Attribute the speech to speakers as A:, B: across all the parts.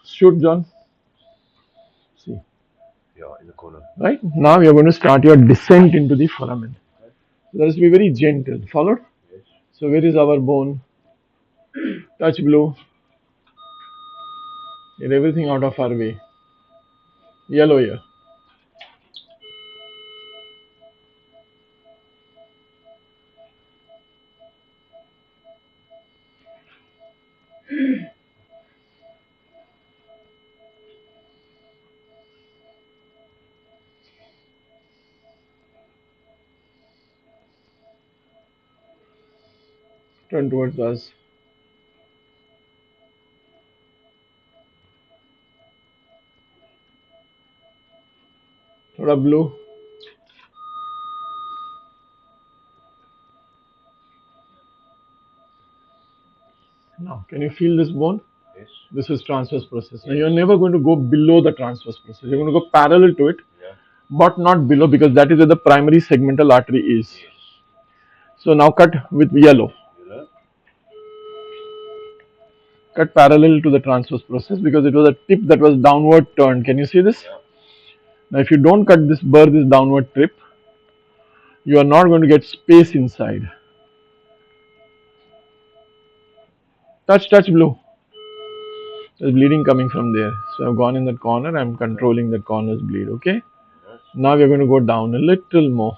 A: Shoot, John. See.
B: Yeah, in the corner.
A: Right? Now you are going to start your descent into the foramen. Let us be very gentle. Followed?
B: Yes.
A: So where is our bone? Touch blue. Get everything out of our way. Yellow here. Turn towards us. Thoda blue. Now, can you feel this bone?
B: Yes.
A: This is transverse process. Now you are never going to go below the transverse process. You're going to go parallel to it,
B: Yeah.
A: but not below, because that is where the primary segmental artery is.
B: Yes.
A: So now cut with yellow.
B: Yellow.
A: Cut parallel to the transverse process because it was a tip that was downward turned. Can you see this?
B: Yeah.
A: Now if you don't cut this burr, this downward trip, you are not going to get space inside. Touch blue. There's bleeding coming from there. So I've gone in that corner, I'm controlling that corner's bleed, okay?
B: Yes.
A: Now we're going to go down a little more.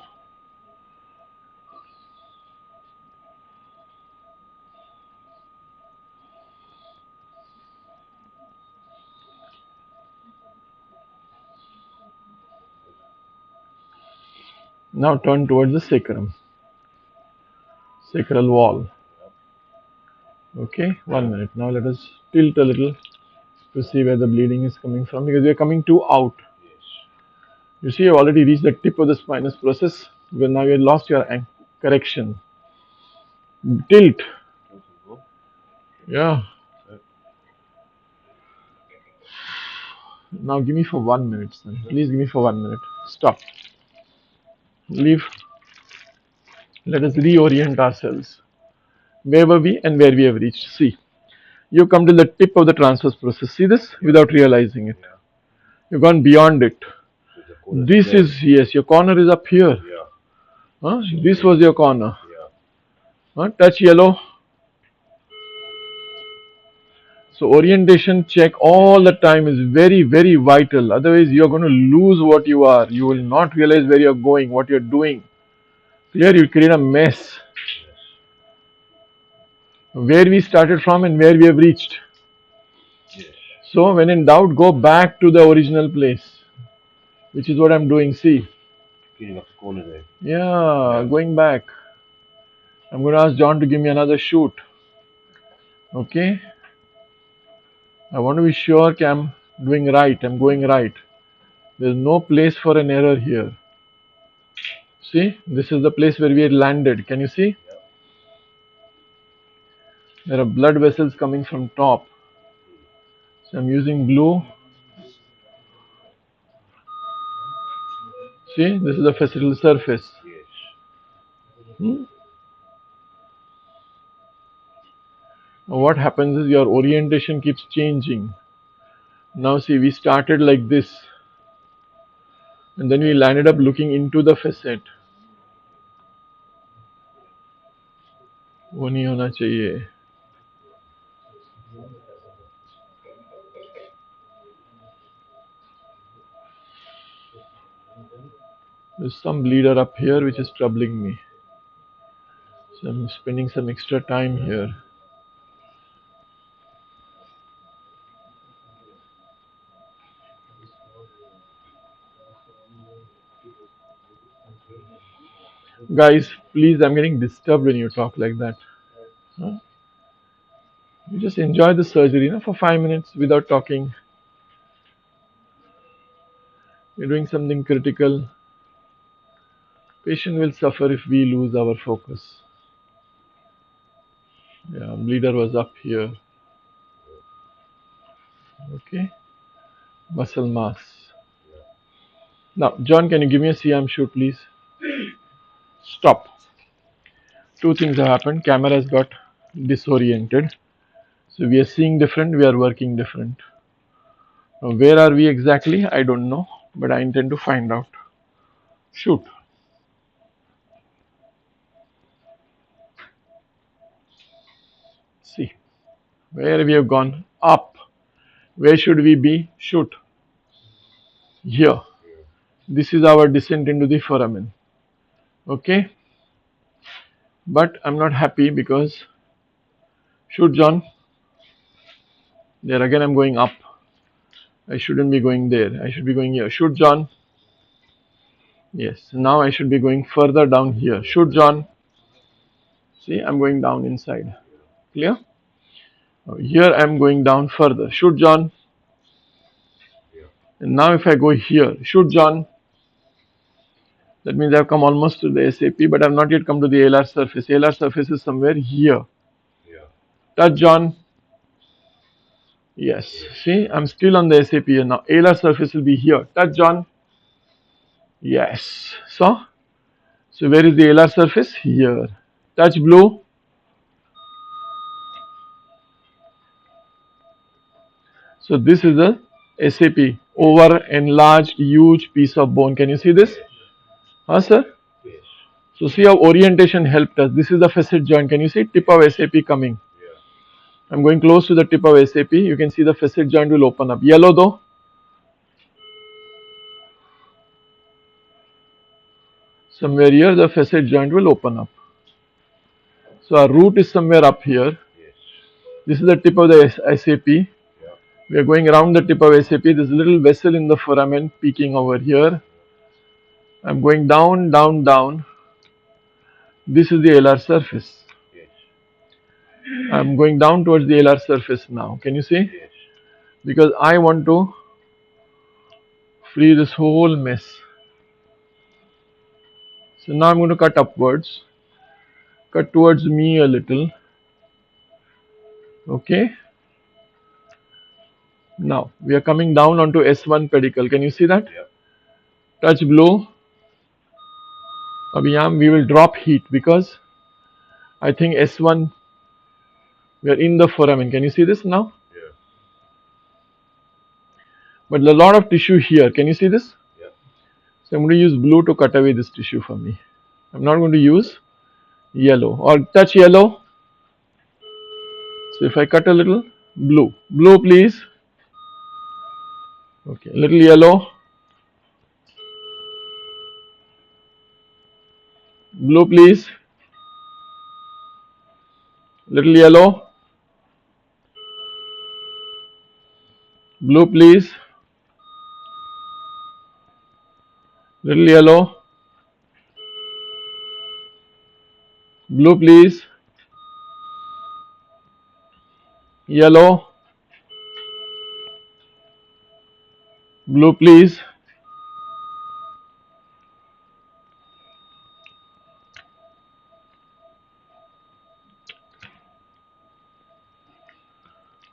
A: Now turn towards the sacrum, sacral wall. Okay, 1 minute. Now let us tilt a little to see where the bleeding is coming from, because we are coming too out.
B: Yes.
A: You see, you've already reached the tip of the spinous process. Well, now you have lost your correction. Tilt. Yeah. Now give me for 1 minute, son. Please give me for 1 minute. Stop. Leave. Let us reorient ourselves. Where were we and where we have reached? See, you come to the tip of the transverse process. See this without realizing it.
B: Yeah.
A: You've gone beyond it.
B: So the corner
A: This
B: there.
A: is, yes, your corner is up here.
B: Yeah.
A: Huh? This was your corner.
B: Yeah.
A: Huh? Touch yellow. So orientation check all the time is very, very vital. Otherwise, you're going to lose what you are. You will not realize where you're going, what you're doing. Clear? You create a mess.
B: Yes.
A: Where we started from and where we have reached.
B: Yes.
A: So when in doubt, go back to the original place, which is what I'm doing. See,
B: Cleaning up the corner there.
A: yeah, going back. I'm going to ask John to give me another shoot. Okay. I want to be sure that I'm doing right. I'm going right. There's no place for an error here. See, this is the place where we had landed. Can you see?
B: Yeah.
A: There are blood vessels coming from top. So I'm using blue. See, this is the fascial surface.
B: Yes.
A: Hmm? Now what happens is your orientation keeps changing. Now see, we started like this, and then we landed up looking into the facet. वो नहीं होना चाहिए. There's some bleeder up here which is troubling me. So I'm spending some extra time here. Guys, please, I'm getting disturbed when you talk like that. Huh? You just enjoy the surgery, for 5 minutes without talking. You're doing something critical. Patient will suffer if we lose our focus. Yeah, bleeder was up here. Okay, muscle mass. Now, John, can you give me a C-arm shoot, please? Stop. Two things have happened. Camera has got disoriented. So we are seeing different, we are working different. Now, where are we exactly? I don't know, but I intend to find out. Shoot. See, where we have gone? Up. Where should we be? Shoot. Here. This is our descent into the foramen. Okay? But I'm not happy because, shoot, John. There again, I'm going up. I shouldn't be going there. I should be going here. Shoot, John. Yes. Now I should be going further down here. Shoot, John. See, I'm going down inside. Clear? Here I'm going down further. Shoot, John. And now if I go here, shoot, John. That means I've come almost to the SAP, but I've not yet come to the ALR surface. ALR surface is somewhere here. Touch, John. Yes. See, I'm still on the SAP here now. ALR surface will be here. Touch, John. Yes. So where is the ALR surface? Here. Touch, blue. So this is the SAP, over enlarged huge piece of bone. Can you see this? Huh, sir? So see how orientation helped us. This is the facet joint. Can you see tip of SAP coming? I'm going close to the tip of SAP. You can see the facet joint will open up. Yellow though. Somewhere here the facet joint will open up. So our root is somewhere up here. This is the tip of the SAP. We are going around the tip of SAP. There's a little vessel in the foramen peeking over here. I'm going down, down, down. This is the LR surface. I'm going down towards the LR surface now. Can you see? Because I want to free this whole mess. So now I'm going to cut upwards. Cut towards me a little. Okay. Now we are coming down onto S1 pedicle. Can you see that? Touch blow. Abhiyam, we will drop heat because I think S1, we are in the foramen. Can you see this now? But a lot of tissue here. Can you see this? So I'm going to use blue to cut away this tissue for me. I'm not going to use yellow or touch yellow. So if I cut a little blue, blue please. Okay, a little yellow, blue please. Little yellow, blue please. Little yellow, blue please. Yellow, blue please.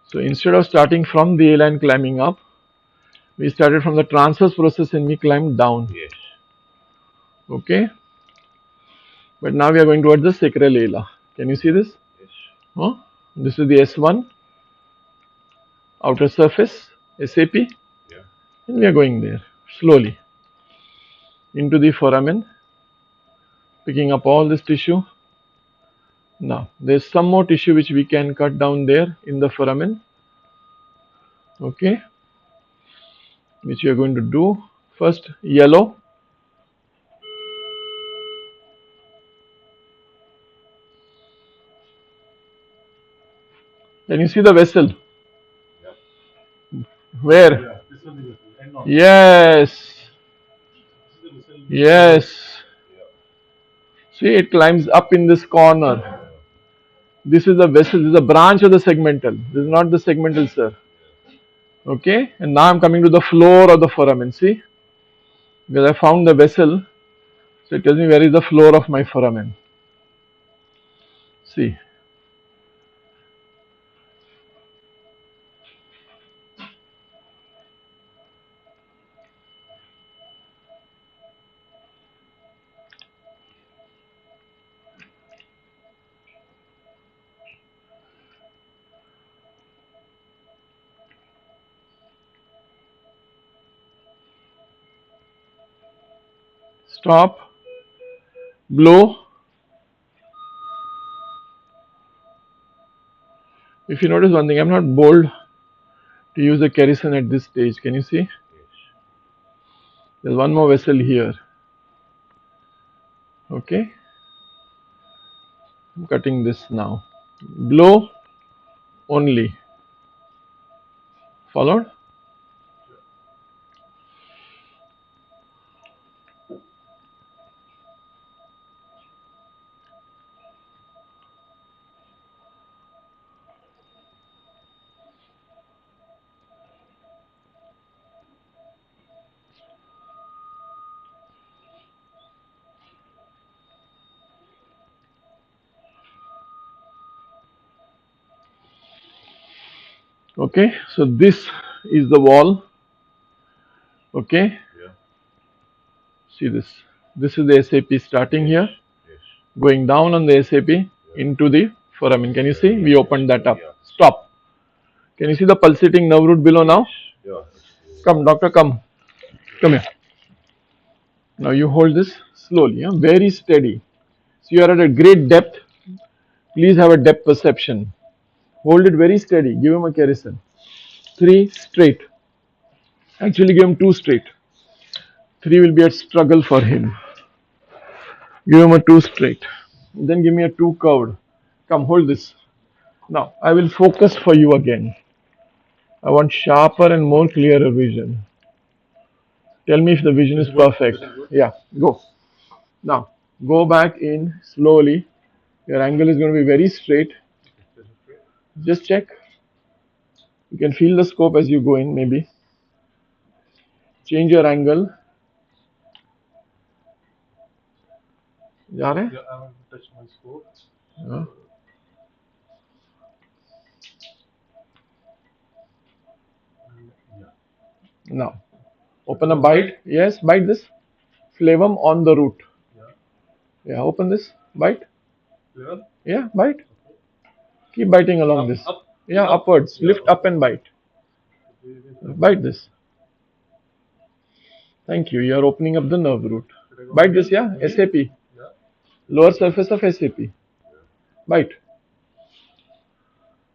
A: So instead of starting from the A line climbing up, we started from the transverse process and we climbed down. Okay. But now we are going towards the sacral ala. Can you see this? Huh? This is the S1 outer surface SAP, and we are going there slowly into the foramen, picking up all this tissue. Now there's some more tissue which we can cut down there in the foramen. Okay, which we are going to do. First yellow. Can you see the vessel? Where? Yes. Yes. See, it climbs up in this corner. This is the vessel. This is a branch of the segmental. This is not the segmental, sir. Okay. And now I'm coming to the floor of the foramen. See? Because I found the vessel. So it tells me where is the floor of my foramen. See. Stop. Blow. If you notice one thing, I'm not bold to use the kerosene at this stage. Can you see?
B: Yes.
A: There's one more vessel here. Okay. I'm cutting this now. Blow only. Followed? Okay. So this is the wall. Okay.
B: Yeah.
A: See this. This is the SAP starting here,
B: Yes.
A: going down on the SAP into the foramen. Can you see? We opened that up.
B: Yeah.
A: Stop. Can you see the pulsating nerve root below now?
B: Yeah.
A: Come, doctor, come. Come here. Now you hold this slowly, very steady. So you are at a great depth. Please have a depth perception. Hold it very steady. Give him a kerosene. 3 straight. Actually, give him 2 straight. 3 will be a struggle for him. Give him a 2 straight. Then give me a 2 curved. Come, hold this. Now, I will focus for you again. I want sharper and more clearer vision. Tell me if the vision is perfect. Yeah, go. Now, go back in slowly. Your angle is going to be very straight. Just check. You can feel the scope as you go in, maybe. Change your angle. जा रहे हैं?
B: I want to touch my scope.
A: हाँ.
B: Yeah.
A: Now, open a bite. Yes, bite this. Phlegm on the root.
B: Yeah.
A: Yeah, open this. Bite.
B: Level.
A: Yeah, bite. Keep biting along this. Yeah, upwards. Lift up and bite. Bite this. Thank you. You are opening up the nerve root. Bite this, yeah? SAP.
B: Yeah.
A: Lower surface of SAP. Bite.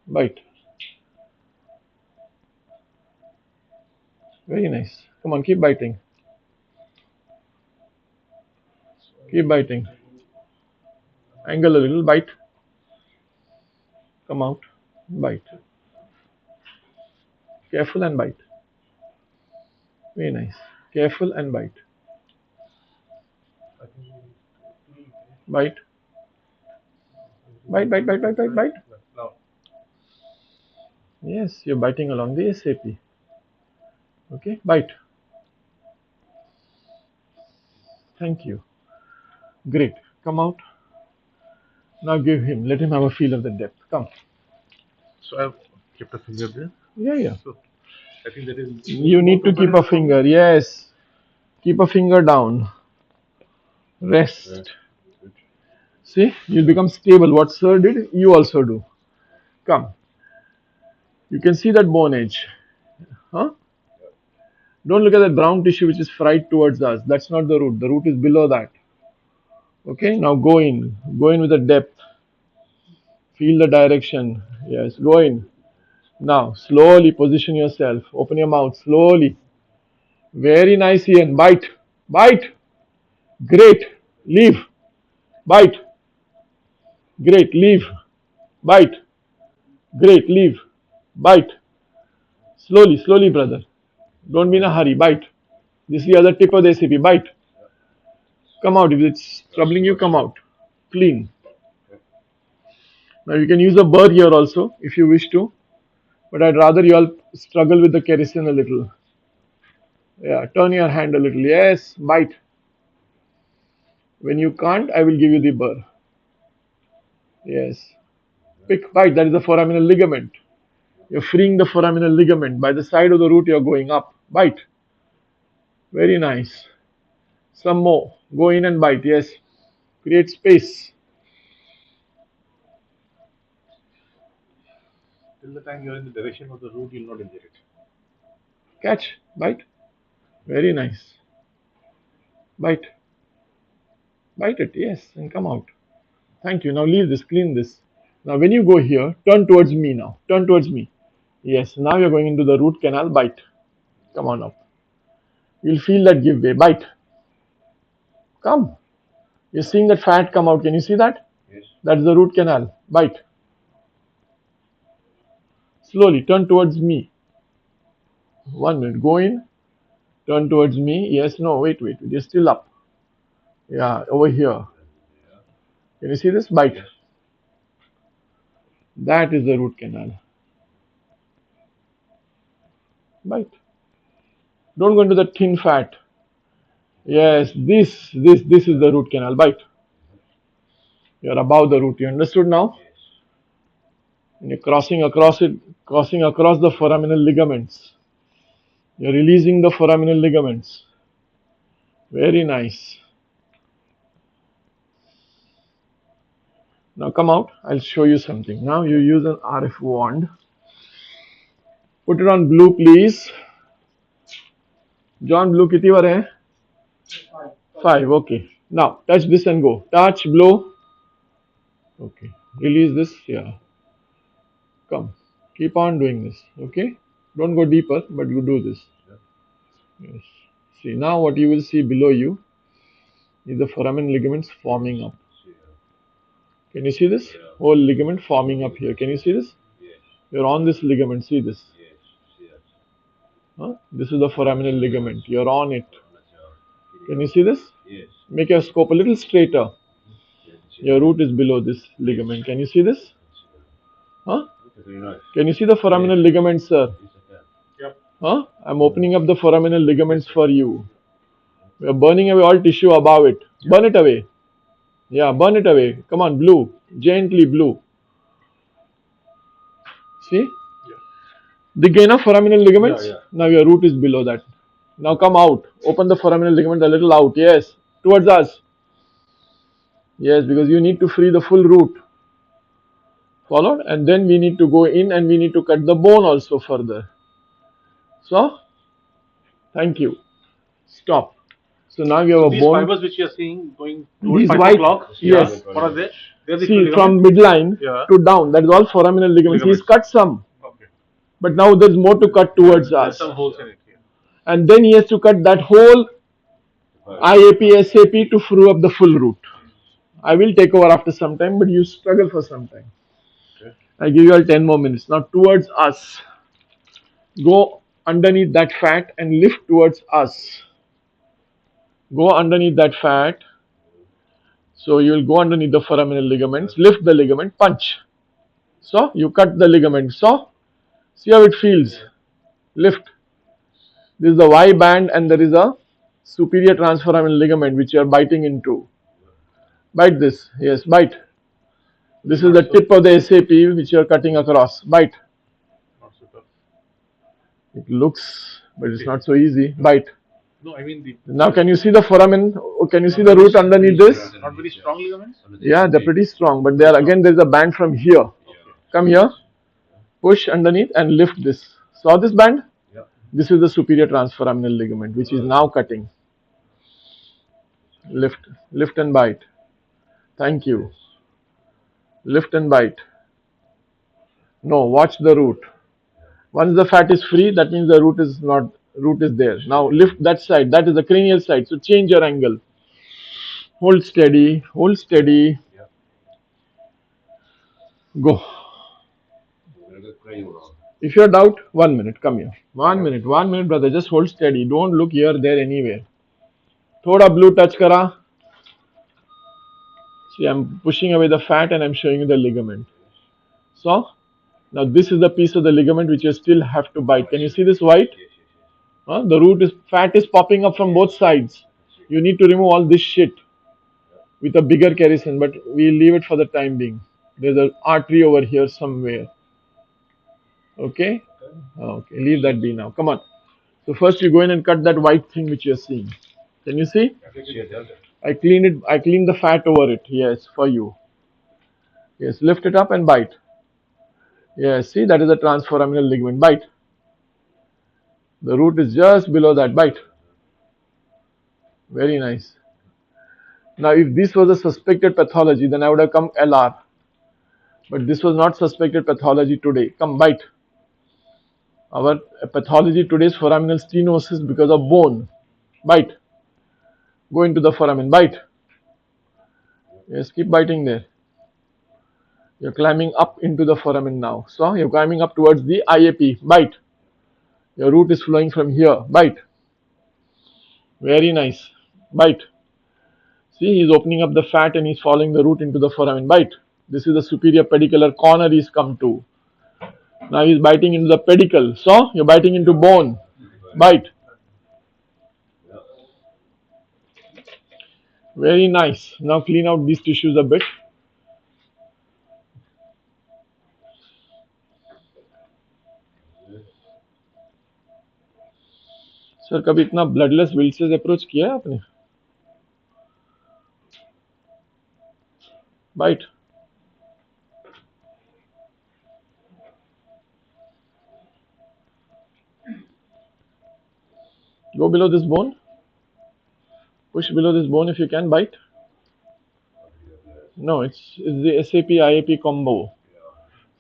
A: Bite. Very nice. Come on, keep biting. Keep biting. Angle a little. Bite. Come out. Bite. Careful and bite. Very nice. Careful and bite. Bite. Bite, bite, bite, bite, bite, bite.
B: Now.
A: Yes, you're biting along the SAP. Okay, bite. Thank you. Great. Come out. Now give him. Let him have a feel of the depth. Come.
B: So I've kept a finger there.
A: Yeah, yeah.
B: So I think that is.
A: You need to keep a finger. Yes. Keep a finger down. Rest. See, you'll become stable. What Sir did, you also do. Come. You can see that bone edge. Huh? Don't look at that brown tissue which is fried towards us. That's not the root. The root is below that. Okay, now go in. Go in with a depth. Feel the direction. Yes, go in. Now, slowly position yourself. Open your mouth slowly. Very nice, Ian. Bite. Bite. Great. Leave. Bite. Great. Leave. Bite. Great. Leave. Bite. Slowly, slowly, brother. Don't be in a hurry. Bite. This is the other tip of the SCP. Bite. Come out. If it's troubling you, come out. Clean. Now you can use a burr here also if you wish to. But I'd rather you all struggle with the kerosene a little. Yeah, turn your hand a little. Yes, bite. When you can't, I will give you the burr. Yes. Pick, bite. That is the foraminal ligament. You're freeing the foraminal ligament. By the side of the root, you're going up. Bite. Very nice. Some more. Go in and bite. Yes. Create space.
B: Till the time you're in the direction of the root, you'll not injure it.
A: Catch. Bite. Very nice. Bite. Bite it, yes, and come out. Thank you. Now leave this, clean this. Now when you go here, turn towards me now. Turn towards me. Yes, now you're going into the root canal. Bite. Come on up. You'll feel that give way. Bite. Come. You're seeing that fat come out. Can you see that?
B: Yes.
A: That's the root canal. Bite. Slowly turn towards me. 1 minute. Go in. Turn towards me. Yes, no, wait. You're still up. Yeah, over here. Can you see this? Bite.
B: Yes.
A: That is the root canal. Bite. Don't go into the thin fat. Yes, this is the root canal. Bite. You're above the root. You understood now?
B: Yes.
A: And you're crossing across it, crossing across the foraminal ligaments. You're releasing the foraminal ligaments. Very nice. Now come out. I'll show you something. Now you use an RF wand. Put it on blue, please. John, blue कितनी बार है? 5. Okay. Now touch this and go. Touch, blow. Okay. Release this. Yeah. Come. Keep on doing this. Okay. Don't go deeper, but you do this. Yes. See, now what you will see below you is the foramen ligaments forming up. Can you see this? Whole ligament forming up here. Can you see this? You're on this ligament. See this? Huh? This is the foraminal ligament. You're on it. Can you see this? Make your scope a little straighter. Your root is below this ligament. Can you see this? Huh? Can you see the foraminal ligaments, sir?
B: Yep.
A: Huh? I'm opening up the foraminal ligaments for you. We are burning away all tissue above it. Burn it away. Yeah, burn it away. Come on, blue. Gently blue. See? The gain of foraminal ligaments.
B: Yeah.
A: Now your root is below that. Now come out. Open the foraminal ligament a little out. Yes. Towards us. Yes, because you need to free the full root. Followed? And then we need to go in and we need to cut the bone also further. So, thank you. Stop. So now we have a
B: These
A: bone.
B: fibers which you are seeing going towards
A: These
B: 5
A: white,
B: o'clock.
A: yes.
B: What are they? They're the
A: See,
B: ligament.
A: from midline
B: Yeah.
A: to down, that is all foraminal ligaments. He's
B: Ligaments.
A: cut some,
B: Okay.
A: but now there's more to cut towards
B: There's
A: us.
B: some holes in it here.
A: And then he has to cut that whole IAP, SAP to free up the full root. I will take over after some time, but you struggle for some time.
B: Okay.
A: I give you all 10 more minutes. Now towards us. Go underneath that fat and lift towards us. Go underneath that fat. So you will go underneath the foraminal ligaments, lift the ligament, punch. So you cut the ligament. So see how it feels. Lift. This is the Y band and there is a superior transforaminal ligament which you are biting into. Bite this. Yes, bite. This is the tip of the SAP which you are cutting across. Bite.
B: Not so tough.
A: It looks, but it's not so easy. Bite.
B: No, I mean the.
A: Now can you see the foramen? Can you see the root underneath this?
B: Not very strong ligaments.
A: Yeah, they're pretty strong, but again there's a band from here. Come here, push underneath and lift this. Saw this band?
B: Yeah.
A: This is the superior transforaminal ligament which is now cutting. Lift and bite. Thank you. Lift and bite. No, watch the root. Once the fat is free, that means the root is there. Now lift that side, that is the cranial side. So change your angle. Hold steady, hold steady. Go. If you are doubt, 1 minute, come here. 1 minute, brother, just hold steady. Don't look here, there, anywhere. Thoda blue touch kara. See, I'm pushing away the fat and I'm showing you the ligament. So, now this is the piece of the ligament which you still have to bite. Can you see this white? The fat is popping up from both sides. You need to remove all this shit with a bigger kerosene, but we'll leave it for the time being. There's an artery over here somewhere. Okay? Okay, leave that be now. Come on. So first you go in and cut that white thing which you're seeing. Can you see? I cleaned the fat over it. Yes, for you. Yes, lift it up and bite. Yes, see, that is a transforaminal ligament. Bite. The root is just below that. Bite. Very nice. Now, if this was a suspected pathology, then I would have come LR. But this was not suspected pathology today. Come, bite. Our pathology today is foraminal stenosis because of bone. Bite. Go into the foramen. Bite. Yes, keep biting there. You're climbing up into the foramen now. So you're climbing up towards the IAP. Bite. Your root is flowing from here. Bite. Very nice. Bite. See, he's opening up the fat and he's following the root into the foramen. Bite. This is the superior pedicular corner he's come to. Now he's biting into the pedicle. So you're biting into bone. Bite. Very nice. Now clean out these tissues a bit. Sir कभी इतना bloodless विल्सेस approach किया है आपने? Bite. Go below this bone. Push below this bone if you can. Bite. No, it's the SAP IAP combo.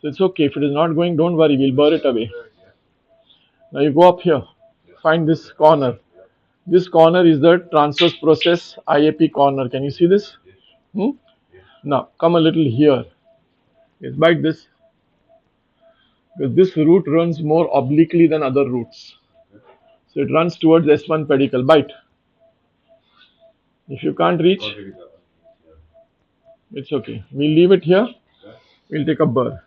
A: So it's okay. If it is not going, don't worry. We'll burr it away. Now you go up here. Find this corner. This corner is the transverse process IAP corner. Can you see this? Hmm? Now come a little here. Yes, bite this. Because this root runs more obliquely than other roots. So it runs towards S1 pedicle. Bite. If you can't reach, it's okay. We'll leave it here. We'll take a burr.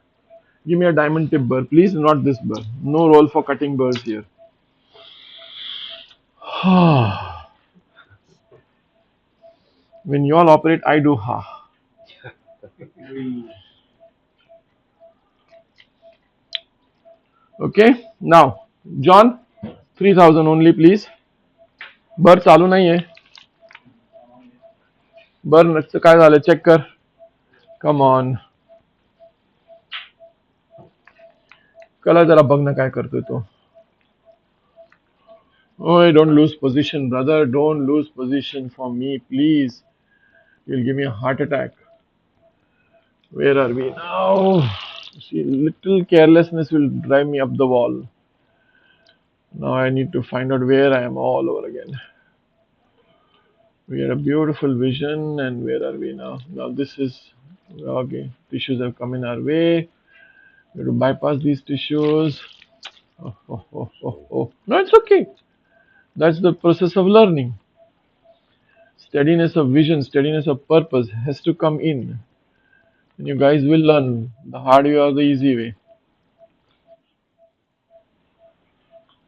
A: Give me a diamond tip burr, please, not this burr. No role for cutting burrs here. When you all operate, I do ha. Okay, now, John, 3000 only, please. Burr चालू नाही आहे. बर्नचं काय झालं check कर. Come on. कला जरा बघ ना काय करतोय तो. Oh, don't lose position, brother. Don't lose position for me, please. You'll give me a heart attack. Where are we now? See, little carelessness will drive me up the wall. Now I need to find out where I am all over again. We had a beautiful vision, and where are we now? Now this is okay. Tissues have come in our way. We have to bypass these tissues. Oh, oh, oh, oh, oh. No, it's okay. That's the process of learning. Steadiness of vision, steadiness of purpose has to come in. And you guys will learn the hard way or the easy way.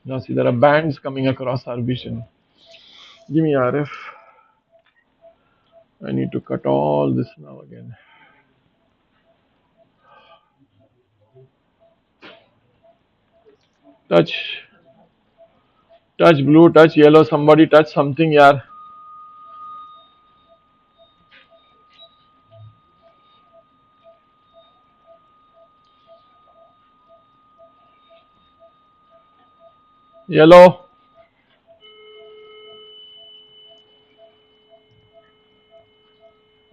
A: Now see, there are bands coming across our vision. Give me RF. I need to cut all this now again. Touch. Touch blue, touch yellow, somebody touch something, yaar. Yellow.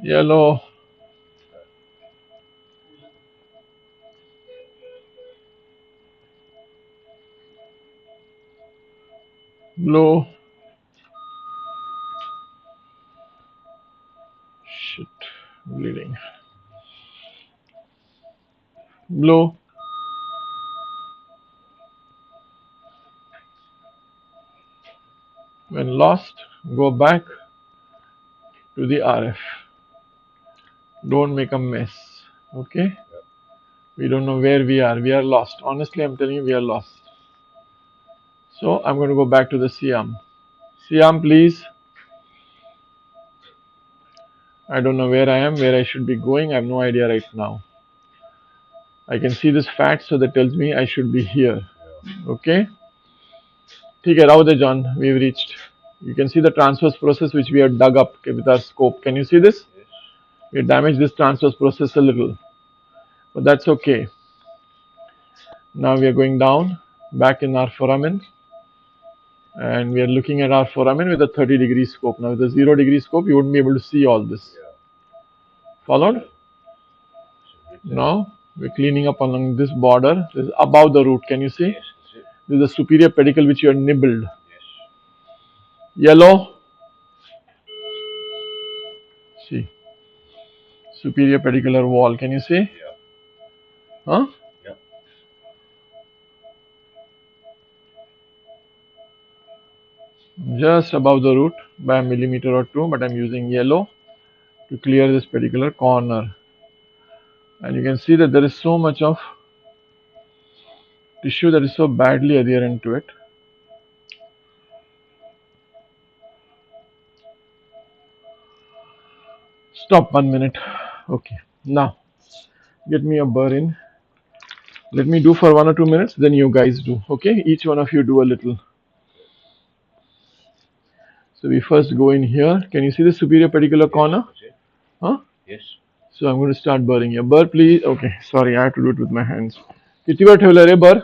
A: Yellow. Blue. Shit. Bleeding. Blue. When lost, go back to the RF. Don't make a mess. Okay? We don't know where we are. We are lost. Honestly, I'm telling you, we are lost. So I'm going to go back to the Siam. Siam, please. I don't know where I am, where I should be going. I have no idea right now. I can see this fat, so that tells me I should be here. Okay? ठीक है, राव दे John. We've reached. You can see the transverse process which we have dug up with our scope. Can you see this? We damaged this transverse process a little, but that's okay. Now we are going down, back in our foramen. And we are looking at our foramen with a 30-degree scope. Now with a 0-degree scope, you wouldn't be able to see all this. Followed? Now we're cleaning up along this border. This is above the root. Can you see? This is the superior pedicle which you have nibbled. Yellow. See. Superior pedicular wall. Can you see? Huh? Just above the root by a millimeter or two, but I'm using yellow to clear this particular corner. And you can see that there is so much of tissue that is so badly adherent to it. Stop 1 minute. Okay. Now, get me a burr in. Let me do for 1 or 2 minutes, then you guys do. Okay? Each one of you do a little. So we first go in here. Can you see the superior pedicular corner? Huh?
B: Yes.
A: So I'm going to start burring here. Burr, please. Okay. Sorry, I have to do it with my hands. किती बार ठेवलं रे burr?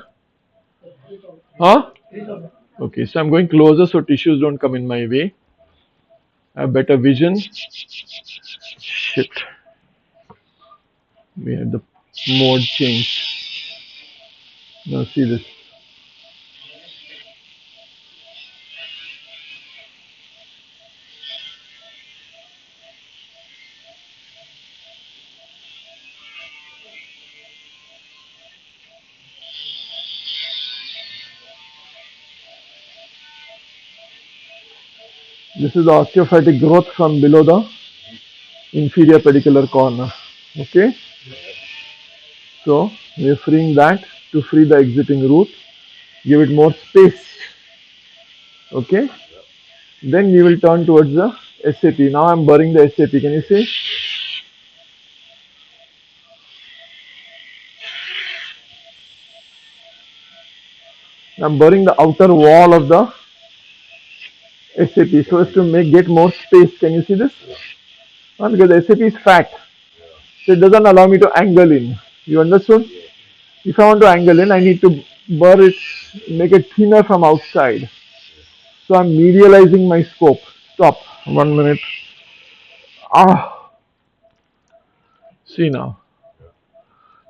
A: Huh? Okay. So I'm going closer so tissues don't come in my way. I have better vision. Shit. We had the mode changed. Now see this. This is the osteophytic growth from below the inferior pedicular corner. Okay. So we are freeing that to free the exiting root. Give it more space. Okay. Then we will turn towards the SAP. Now I'm burring the SAP. Can you see? I'm burring the outer wall of the SAP so as to get more space. Can you see this? Because the SAP is fat, so it doesn't allow me to angle in. You understood? If I want to angle in, I need to burr it, make it thinner from outside. So I'm medializing my scope. Stop. 1 minute. Ah, see now.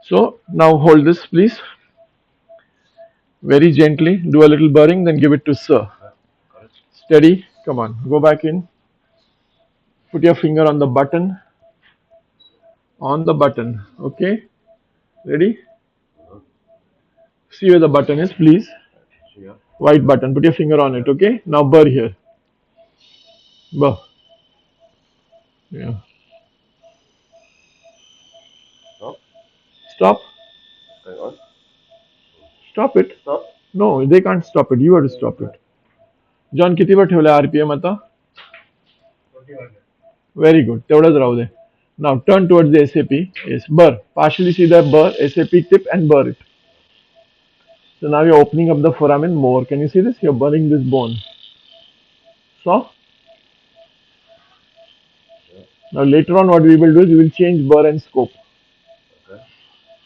A: So now hold this, please. Very gently. Do a little burring, then give it to sir. Steady. Come on. Go back in. Put your finger on the button. On the button. Okay. Ready? See where the button is, please. White button. Put your finger on it. Okay. Now burr here. Burr. Yeah. Stop. Stop it. No, they can't stop it. You have to stop it. John, किती वेळ ठेवला RPM आता? Very good. तेवढंच राहू दे. Now turn towards the SAP. Yes, burr. Partially see the burr, SAP tip and burr it. So now you're opening up the foramen more. Can you see this? You're burring this bone. So now later on what we will do is we will change burr and scope.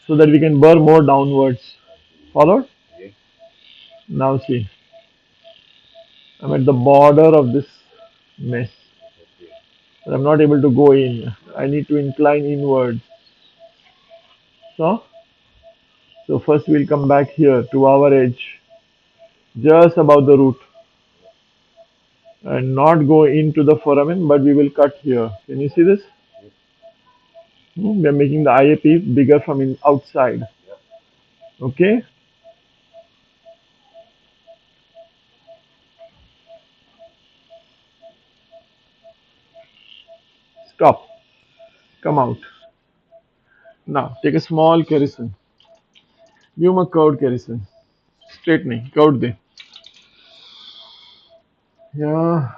A: So that we can burr more downwards. Followed? Now see. I'm at the border of this mess. But I'm not able to go in. I need to incline inwards. So first we'll come back here to our edge, just above the root, and not go into the foramen, but we will cut here. Can you see this? We are making the IAP bigger from outside. Okay. Stop. Come out. Now take a small kerison. Give him a curved kerison. Straightening. Curved there. Yeah.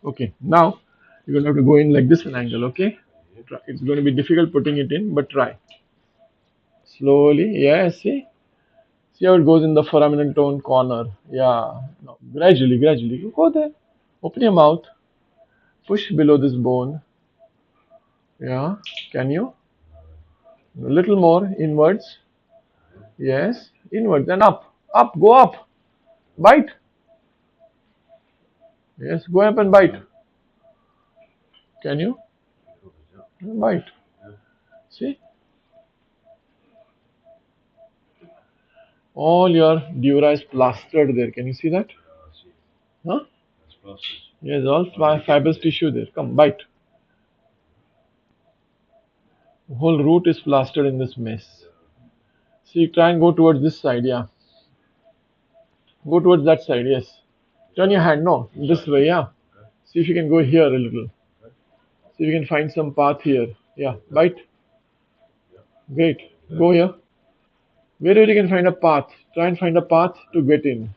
A: Okay. Now you're going to have to go in like this an angle. Okay. Try. It's going to be difficult putting it in, but try. Slowly. Yeah. See. See how it goes in the foraminal tone corner. Yeah. No. Gradually, gradually. You go there. Open your mouth. Push below this bone. Yeah. Can you? A little more inwards. Yes. Inwards and up. Up. Go up. Bite. Yes, go up and bite. Can you? Bite. See? All your dura is plastered there. Can you see that? Huh? Yes, all fibrous tissue there. Come, bite. The whole root is plastered in this mess. See, try and go towards this side, yeah. Go towards that side, yes. Turn your hand, no, this way, yeah. See if you can go here a little. See if you can find some path here. Yeah, bite. Great. Go here. Wherever you can find a path, try and find a path to get in.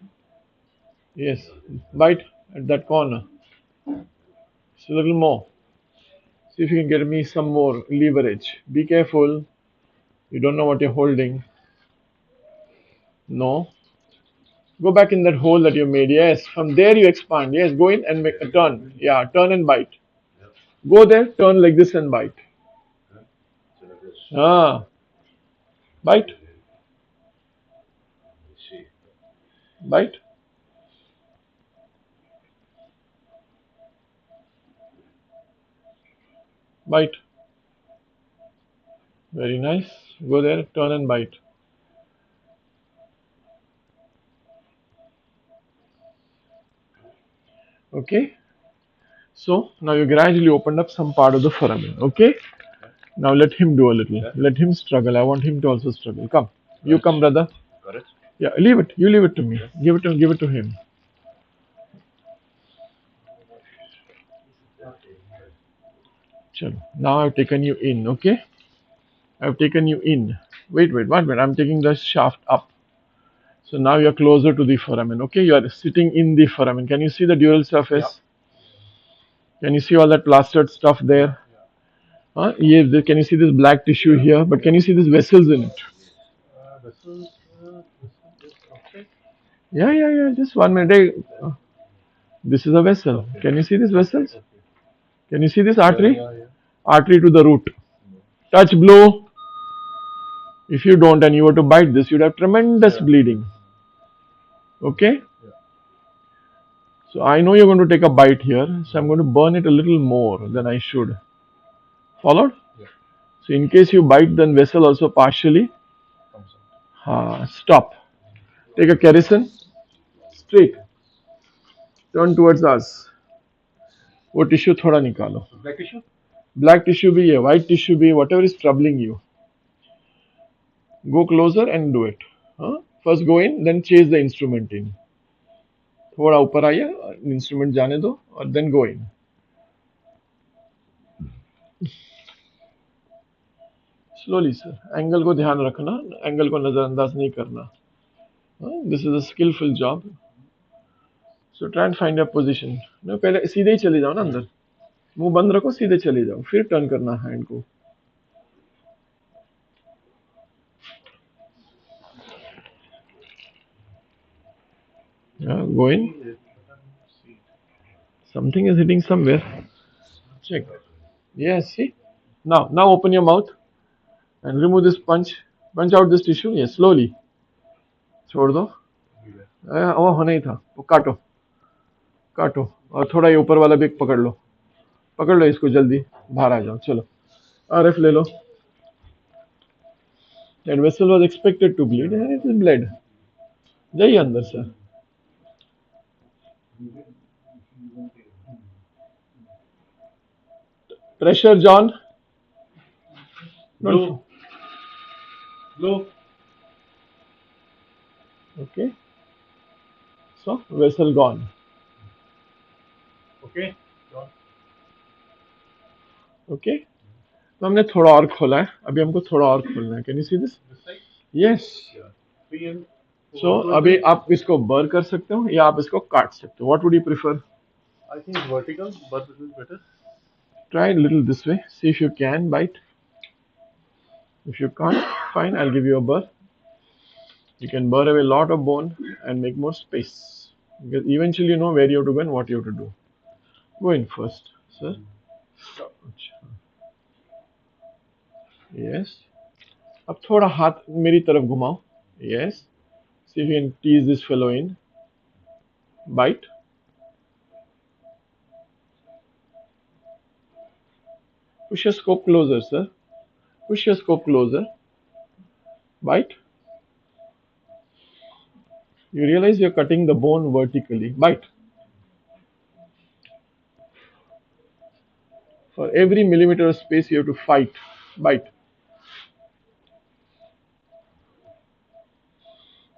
A: Yes, bite at that corner. Just a little more. See if you can get me some more leverage. Be careful. You don't know what you're holding. No. Go back in that hole that you made. Yes. From there you expand. Yes. Go in and make a turn. Yeah. Turn and bite. Go there. Turn like this and bite. Ah. Bite. Bite. Bite. Very nice. Go there. Turn and bite. Okay. So now you gradually opened up some part of the foramen. Okay. Now let him do a little. Let him struggle. I want him to also struggle. Come. You come, brother. Yeah. Leave it. You leave it to me. Give it to him. Chalo. Now I've taken you in. Okay. I've taken you in. Wait. One minute. I'm taking the shaft up. So now you're closer to the foramen. Okay. You are sitting in the foramen. Can you see the dural surface? Can you see all that plastered stuff there? Yes, can you see this black tissue here? But can you see these vessels in it? Yeah. Just 1 minute. Hey, this is a vessel. Can you see these vessels? Can you see this artery? Artery to the root. Touch blow. If you don't and you were to bite this, you'd have tremendous bleeding. Okay? So I know you're going to take a bite here, so I'm going to burn it a little more than I should. Followed? So in case you bite, then vessel also partially. Stop. Take a kerosene. Straight. Turn towards us. वो tissue थोड़ा निकालो. Black tissue भी है, white tissue भी, whatever is troubling you. Go closer and do it. First go in, then chase the instrument in. थोड़ा ऊपर आइए, instrument जाने दो और then go in. Slowly sir. Angle को ध्यान रखना, एंगल को नजरअंदाज नहीं करना. This is a skillful job. So try and find your position. No, पहले सीधे ही चले जाओ ना अंदर. मुंह बंद रखो, सीधे चले जाओ, फिर टर्न करना हैंड को. Go in. Something is hitting somewhere. Check. Yes, see. Now open your mouth and remove this punch. Punch out this tissue. Yes, slowly. छोड़ दो. वो होना ही था. वो काटो और थोड़ा ये ऊपर वाला भी पकड़ लो इसको जल्दी. बाहर आ जाओ. चलो. RF ले लो. That vessel was expected to bleed and it is bled. जाइए अंदर sir. Pressure, John. Blow. Okay. So vessel gone. Okay. तो हमने थोड़ा और खोला है. अभी हमको थोड़ा और खोलना है. Can you see this? Yes. So अभी आप इसको burr कर सकते हो या आप इसको काट सकते हो. What would you prefer?
B: I think vertical, but this is better.
A: Try a little this way. See if you can bite. If you can't, fine. I'll give you a burr. You can burr away a lot of bone and make more space. Because eventually you know where you have to go and what you have to do. Go in first, sir. Yes. अब थोड़ा हाथ मेरी तरफ घुमाओ. Yes. See if you can tease this fellow in. Bite. Push your scope closer, sir. Push your scope closer. Bite. You realize you're cutting the bone vertically. Bite. For every millimeter of space, you have to fight. Bite.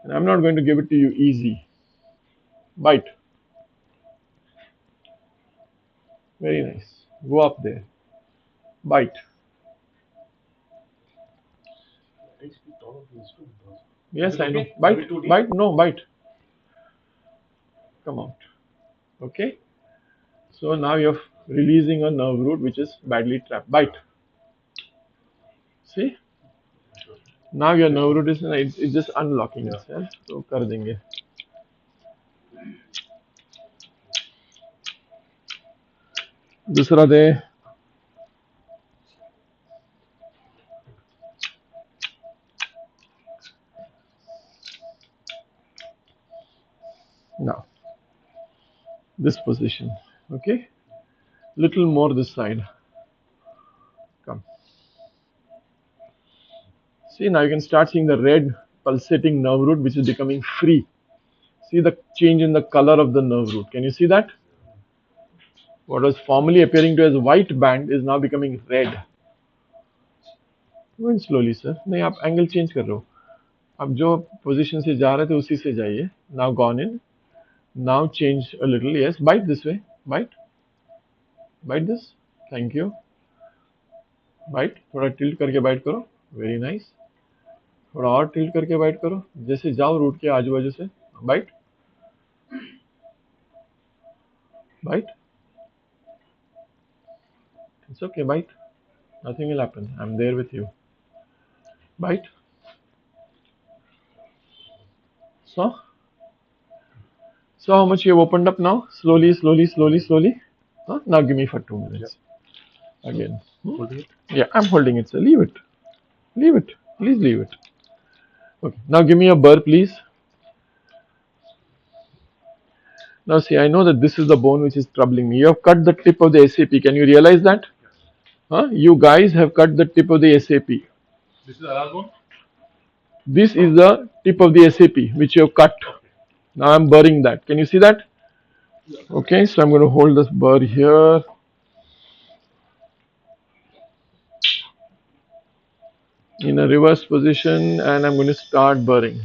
A: And I'm not going to give it to you easy. Bite. Very nice. Go up there. Bite.
B: Takes me taller than this too.
A: Yes, I know.
B: Okay?
A: Bite.
B: Maybe too deep?
A: Bite. No, bite. Come out. Okay. So now you're releasing a nerve root which is badly trapped. Bite. See? Now your nerve root is it's just unlocking
B: Yeah.
A: itself. So कर देंगे. दूसरा दे. Now this position. Okay. Little more this side. Come. See, now you can start seeing the red pulsating nerve root which is becoming free. See the change in the color of the nerve root. Can you see that? What was formerly appearing to as white band is now becoming red. Go in slowly, sir. नहीं आप angle change कर रहे हो. अब जो position से जा रहे थे उसी से जाइए. Now gone in. Now change a little. Yes, bite this way. Bite. Bite this. Thank you. Bite. थोड़ा tilt करके bite करो. Very nice. थोड़ा और tilt करके bite करो. जैसे जाओ रूट के आजू बाजू से. Bite. Bite. It's okay. Bite. Nothing will happen. I'm there with you. Bite. So. So how much you have opened up now? Slowly, slowly, slowly, slowly. Huh? Now give me for 2 minutes. Again.
B: Holding it.
A: Yeah, I'm holding it, sir. Leave it. Leave it. Please leave it. Okay. Now give me a burr, please. Now see, I know that this is the bone which is troubling me. You have cut the tip of the SAP. Can you realize that? Huh? You guys have cut the tip of the SAP.
B: This is alar bone?
A: This is the tip of the SAP which you have cut. Now I'm burring that. Can you see that? Okay, so I'm going to hold this burr here. In a reverse position, and I'm going to start burring.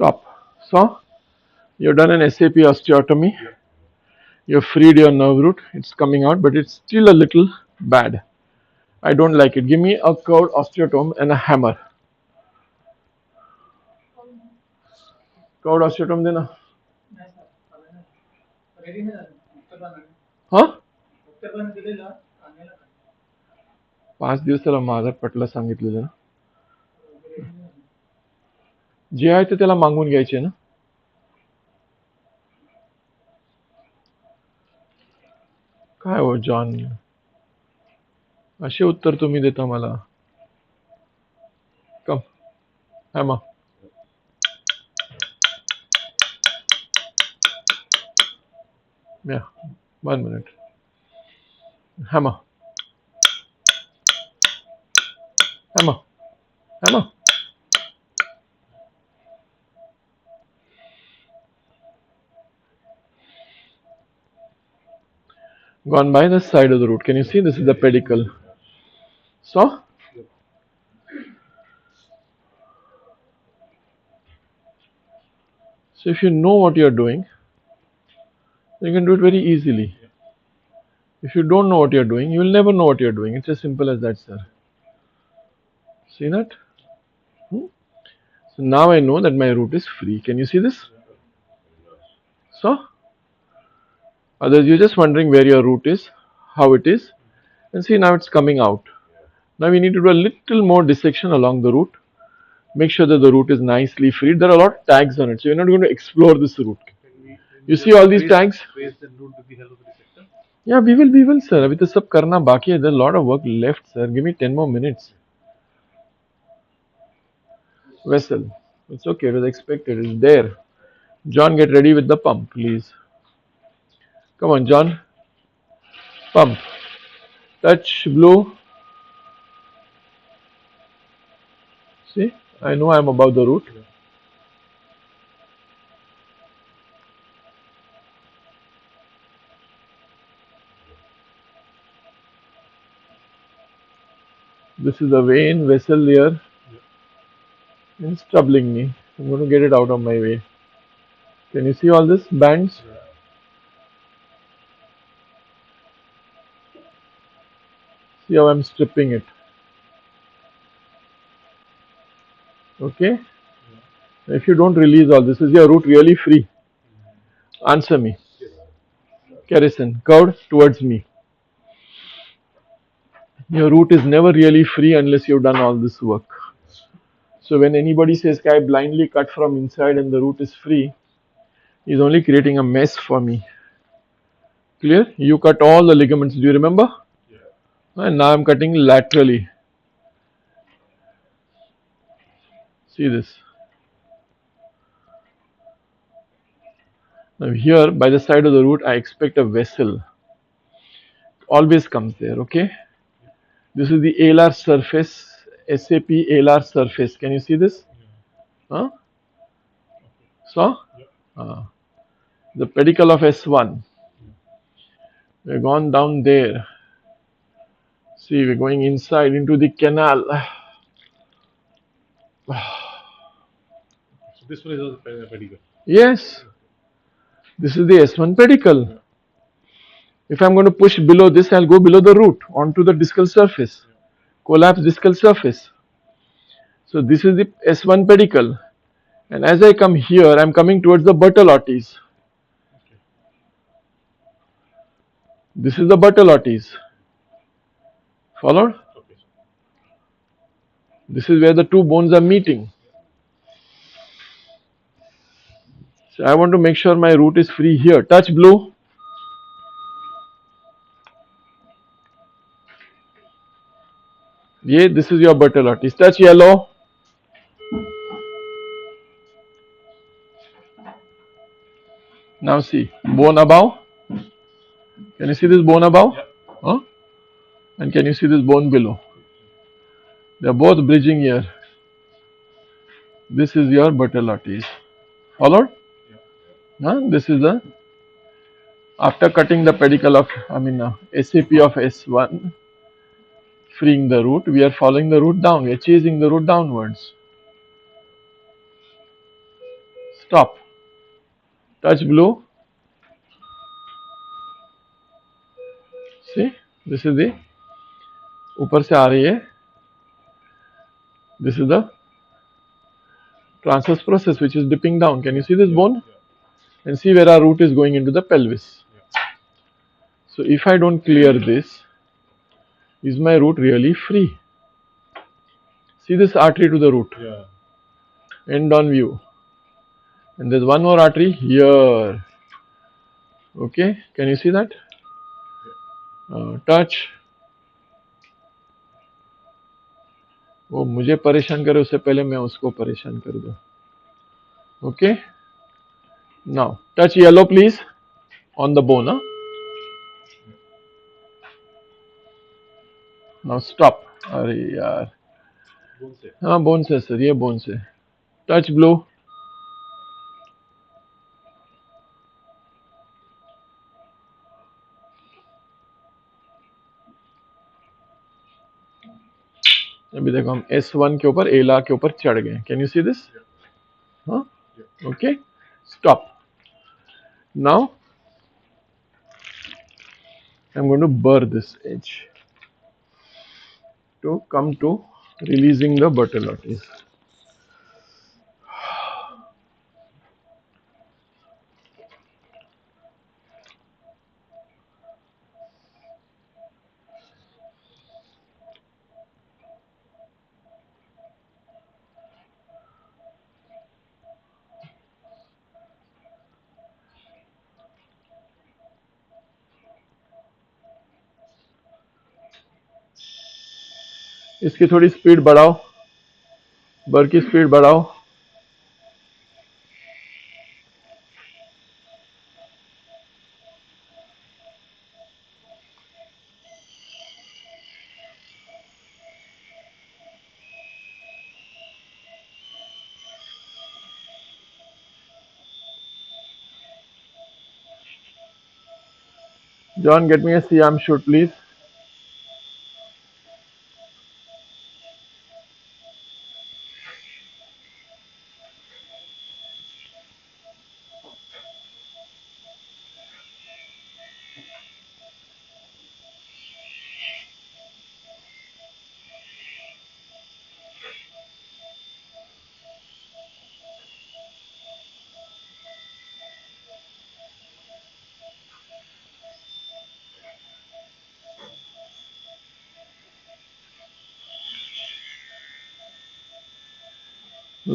A: Stop. So, you've done an SAP osteotomy. You've freed your nerve root. It's coming out, but it's still a little bad. I don't like it. Give me a curved osteotome and a hammer. Curved osteotome देना. हाँ? 5 दिवस त्याला माझा पटला सांगितलेलं ना. जे आहे ते त्याला मागून घ्यायचे ना. काय हो जॉन, असे उत्तर तुम्ही देता मला. कम हॅमा. Yeah, 1 minute. Hammer. Hammer. Hammer. Gone by the side of the root. Can you see? This is the pedicle. So, So if you know what you are doing, you can do it very easily. If you don't know what you are doing, you will never know what you are doing. It's as simple as that, sir. See that? Hmm? So now I know that my root is free. Can you see this? So, others, you're just wondering where your root is, how it is, and see now it's coming out. Now we need to do a little more dissection along the root. Make sure that the root is nicely freed. There are a lot of tags on it, so you're not going to explore this root. You see all these tags?
B: Trace the root with the help of the dissector.
A: Yeah, we will, sir. अभी तो सब करना बाकी है. There's a lot of work left, sir. Give me 10 more minutes. Vessel. It's okay. It was expected. It's there. John, get ready with the pump, please. Come on, John. Pump. Touch blue. See, I know I'm above the root. This is a vein vessel here. It's troubling me. I'm going to get it out of my way. Can you see all this bands? See how I'm stripping it. Okay? If you don't release all this, is your root really free? Answer me. Kerrison, curved towards me. Your root is never really free unless you've done all this work. So when anybody says I blindly cut from inside and the root is free, he's only creating a mess for me. Clear? You cut all the ligaments. Do you remember? And now I'm cutting laterally. See this. Now here by the side of the root I expect a vessel. Always comes there, okay? This is the alar surface, SAP alar surface. Can you see this? Huh? So? The pedicle of S1. We're gone down there. See, we're going inside into the canal.
B: So this one is also pedicle.
A: Yes, this is the S1 pedicle. If I'm going to push below this, I'll go below the root onto the discal surface, collapse discal surface. So this is the S1 pedicle. And as I come here, I'm coming towards the Bertolottis. This is the Bertolottis. Followed? This is where the two bones are meeting. So I want to make sure my root is free here. Touch blue. Yeah, this is your Bertolottis. Touch yellow. Now see, bone above. Can you see this bone above? Huh? And can you see this bone below? They are both bridging here. This is your Bertolottis. Followed? Huh? This is the, after cutting the pedicle of, SAP of S1, freeing the root, we are following the root down. We are chasing the root downwards. Stop. Touch blue. See, this is the ऊपर से आ रही है. This is the transverse process which is dipping down. Can you see this bone? And see where our root is going into the pelvis. So if I don't clear this, is my root really free? See this artery to the root. End on view. And there's one more artery here. Okay, can you see that? Touch. वो मुझे परेशान करे उससे पहले मैं उसको परेशान कर दूं. Okay. Now touch yellow please on the bone. Now stop. अरे यार. हाँ बोन से सर, ये बोन से. Touch blue. अभी देखो हम S1 के ऊपर एला के ऊपर चढ़ गए. Can you see this? हाँ. Okay. Stop. Now I'm going to burr this edge to come to releasing the buttolotis. इसकी थोड़ी स्पीड बढ़ाओ, बर की स्पीड बढ़ाओ. John, get me a Siam shoot, please.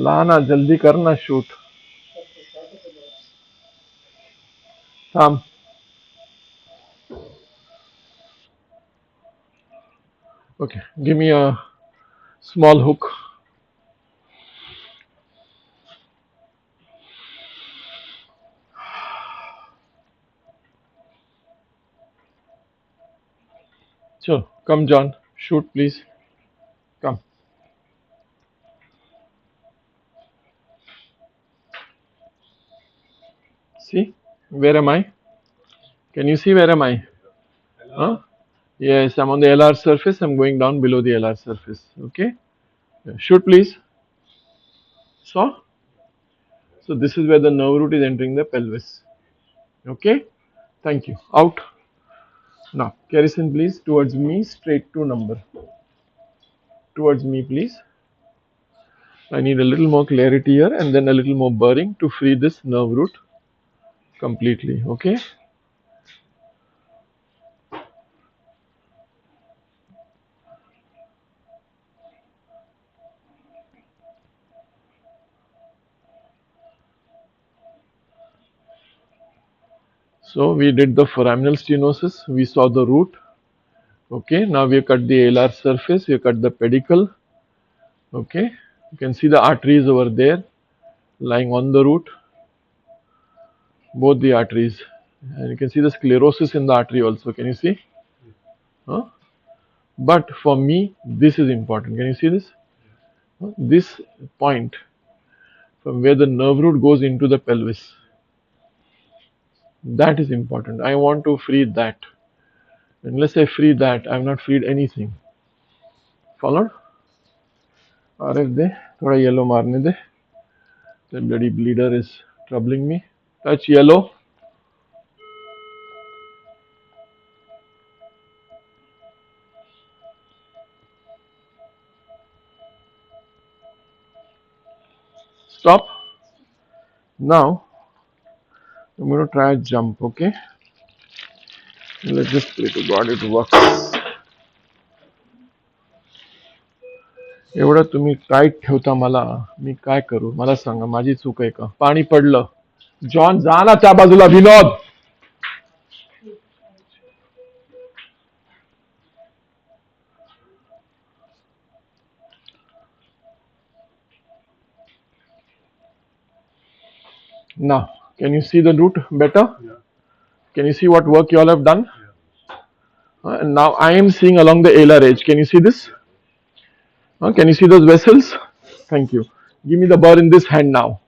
A: लाना, जल्दी करना शूट. थाम. Okay, give me a small hook. Sure, come John, shoot please. Come. See, where am I? Can you see where am I? Huh? Yes, I'm on the LR surface. I'm going down below the LR surface. Okay. Yeah, shoot please. Saw? So this is where the nerve root is entering the pelvis. Okay. Thank you. Out. Now, kerosene please towards me, straight to number. Towards me please. I need a little more clarity here and then a little more burring to free this nerve root completely. Okay. So we did the foraminal stenosis. We saw the root. Okay. Now we have cut the alar surface. We have cut the pedicle. Okay. You can see the arteries over there lying on the root. Both the arteries. And you can see the sclerosis in the artery also. Can you see? Huh? But for me, this is important. Can you see this? This point from where the nerve root goes into the pelvis. That is important. I want to free that. Unless I free that, I have not freed anything. Followed? RF दे, थोड़ा yellow मारने दे. That bloody bleeder is troubling me. Touch yellow. Stop. Now I'm going to try a jump. Okay. Let's just pray to God it works. एवढं तुम्ही tight ठेवता मला, मी काय करू? मला सांगा, माझी चूक आहे का? पाणी पडलं. जॉन जा ना त्या बाजूला. Vinod. Now, can you see the root better?
B: Yeah.
A: Can you see what work you all have done?
B: Yeah.
A: And now I am seeing along the alar edge. Can you see this? Can you see those vessels? Thank you. Give me the burr in this hand now.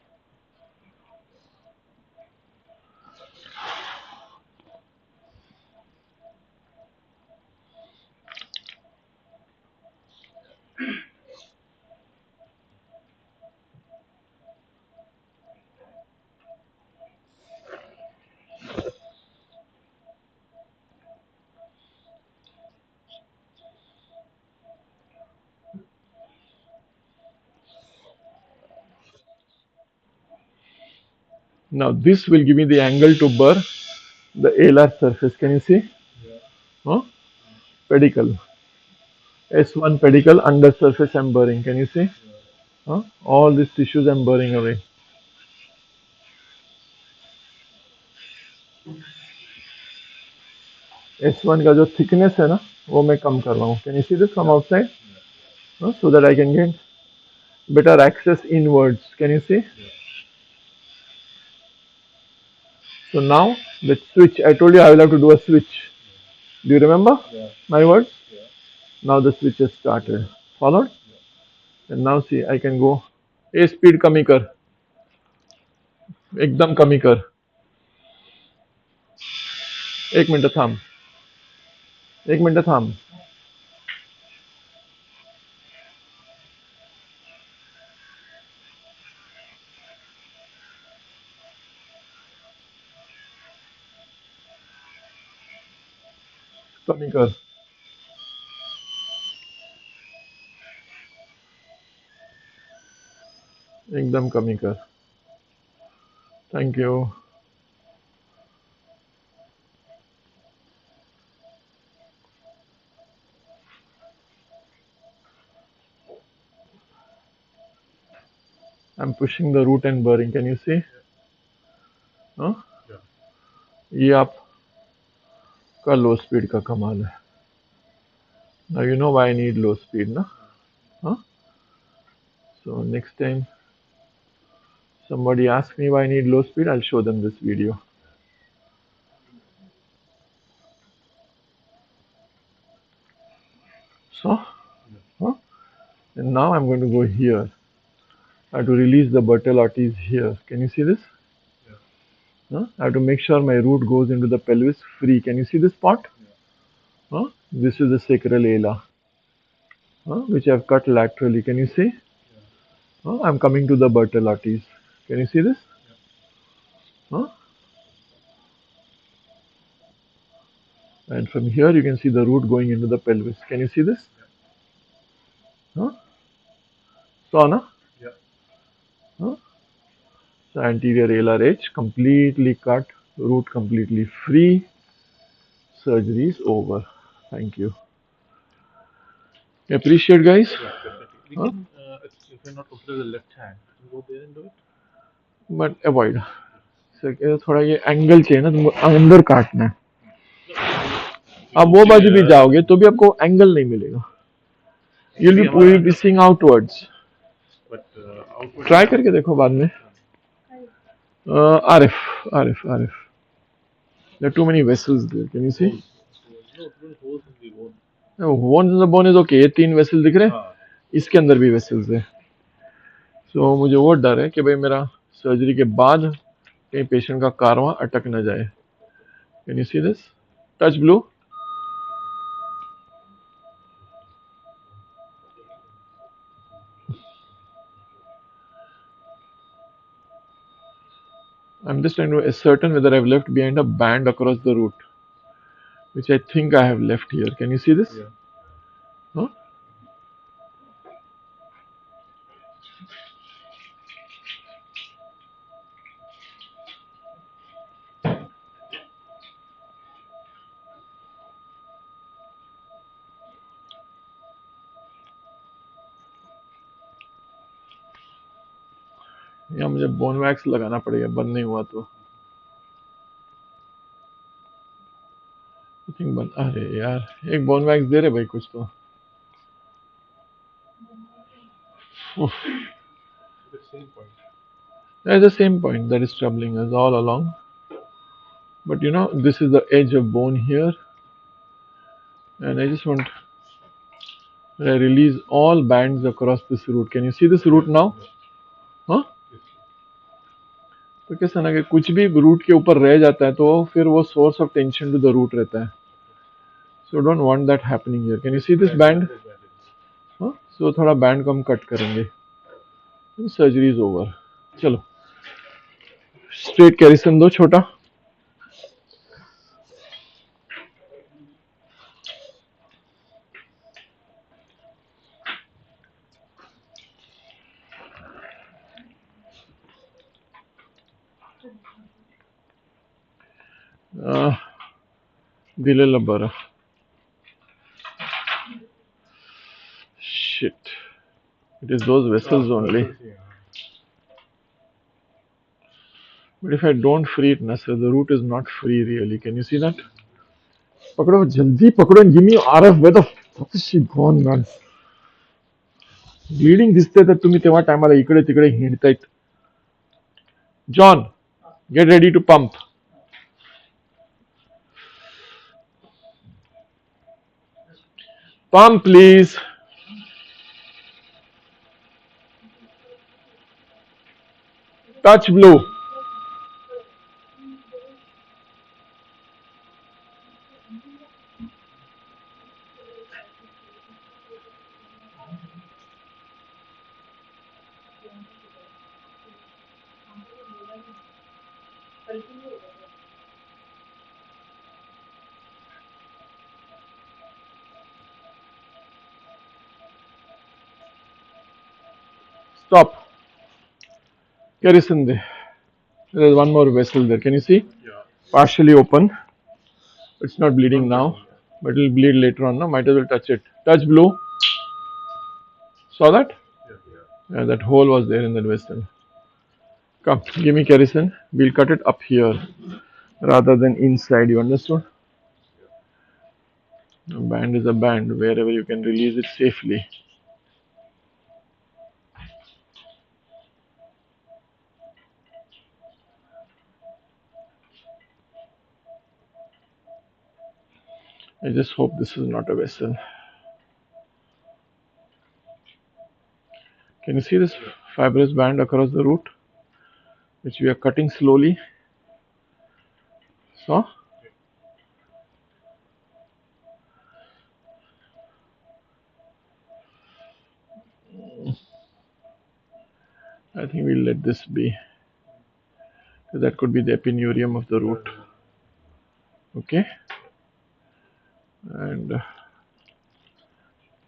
A: Now this will give me the angle to burr the alar surface. Can you see? Huh? Pedicle. S1 pedicle under surface I'm burring. Can you see? Huh? All these tissues I'm burring away. S1 का जो thickness है ना वो मैं कम कर रहा हूँ. Can you see this from outside? So that I can get better access inwards. Can you see? So now let's switch. I told you I will have to do a switch. Do you remember my words? Now the switch has started. Followed? And now see I can go. A speed कमी कर. एकदम कमी कर. एक minute थाम. एक minute थाम. कमी कर. एकदम कमी कर. Thank you. I'm pushing the root and burring. Can you see? हाँ? ये आपका low speed का कमाल है. Now you know why I need low speed, ना? Huh? So next time somebody asks me why I need low speed, I'll show them this video. So, huh? And now I'm going to go here. I have to release the Bertolottis here. Can you see this? Huh? I have to make sure my root goes into the pelvis free. Can you see this part? Huh? This is the sacral ala, which I've cut laterally. Can you see? I'm coming to the Bertolottis. Can you see this? Huh? And from here you can see the root going into the pelvis. Can you see this? Huh? Saw, na? Huh? So anterior alar edge completely cut, root completely free. Surgery is over. Thank you. Appreciate, guys.
B: Yeah, definitely. We
A: Huh?
B: can, if you're not comfortable with the left hand, we can go there and do it.
A: But avoid. So थोड़ा ये angle चाहिए ना तुमको अंदर काटना है. आप वो बाजू भी जाओगे तो भी आपको एंगल नहीं मिलेगा. You'll be seeing outwards.
B: But outward.
A: Try करके देखो बाद में. Arif, Arif, Arif. There are too many vessels there. Can you see?
B: No, holes in the bone.
A: No, one in the bone is okay. ये 3 vessels दिख रहे हैं. इसके अंदर भी vessels है. So मुझे वो डर है कि भाई मेरा सर्जरी के बाद कहीं पेशेंट का कारवां अटक न जाए. Can you see this? Touch blue. I'm just trying to ascertain whether I've left behind a band across the root, which I think I have left here. Can you see this?
B: Yeah.
A: Huh? या मुझे bone wax लगाना पड़ेगा बंद नहीं हुआ तो. I think बंद. अरे यार एक बोन वैक्स दे रहे भाई कुछ तो.
B: The same point.
A: That's the same point that is troubling us all along. But you know, this is the edge of bone here, and I just want I release all bands across this root. Can you see this root now? हाँ? तो कैसा ना कि कुछ भी root के ऊपर रह जाता है तो फिर वो source of tension to the root रहता है. So don't want that happening here. Can you see this band? हाँ? So थोड़ा बैंड को हम कट करेंगे. Surgery is over. चलो स्ट्रेट कैरिसन दो छोटा. Uh, Dilala bara. Shit. It is those vessels only. But if I don't free it, Nasser, the root is not free really. Can you see that? पकड़ो जल्दी पकड़ो and give me RF. Where the fuck is she gone, man? Bleeding दिसते तर तुम्ही तेव्हा टायमाला इकडे तिकडे हिंडतायत. John, get ready to pump. Pump, please. Touch blue. Stop. Kerosene there. There's one more vessel there. Can you see?
B: Yeah.
A: Partially open. It's not bleeding now, but it'll bleed later on. No, might as well touch it. Touch blue. Saw that?
B: Yeah.
A: Yeah, that hole was there in that vessel. Come, give me kerosene. We'll cut it up here rather than inside. You understood? A band is a band wherever you can release it safely. I just hope this is not a vessel. Can you see this fibrous band across the root, which we are cutting slowly? So, I think we'll let this be. That could be the epineurium of the root. Okay, and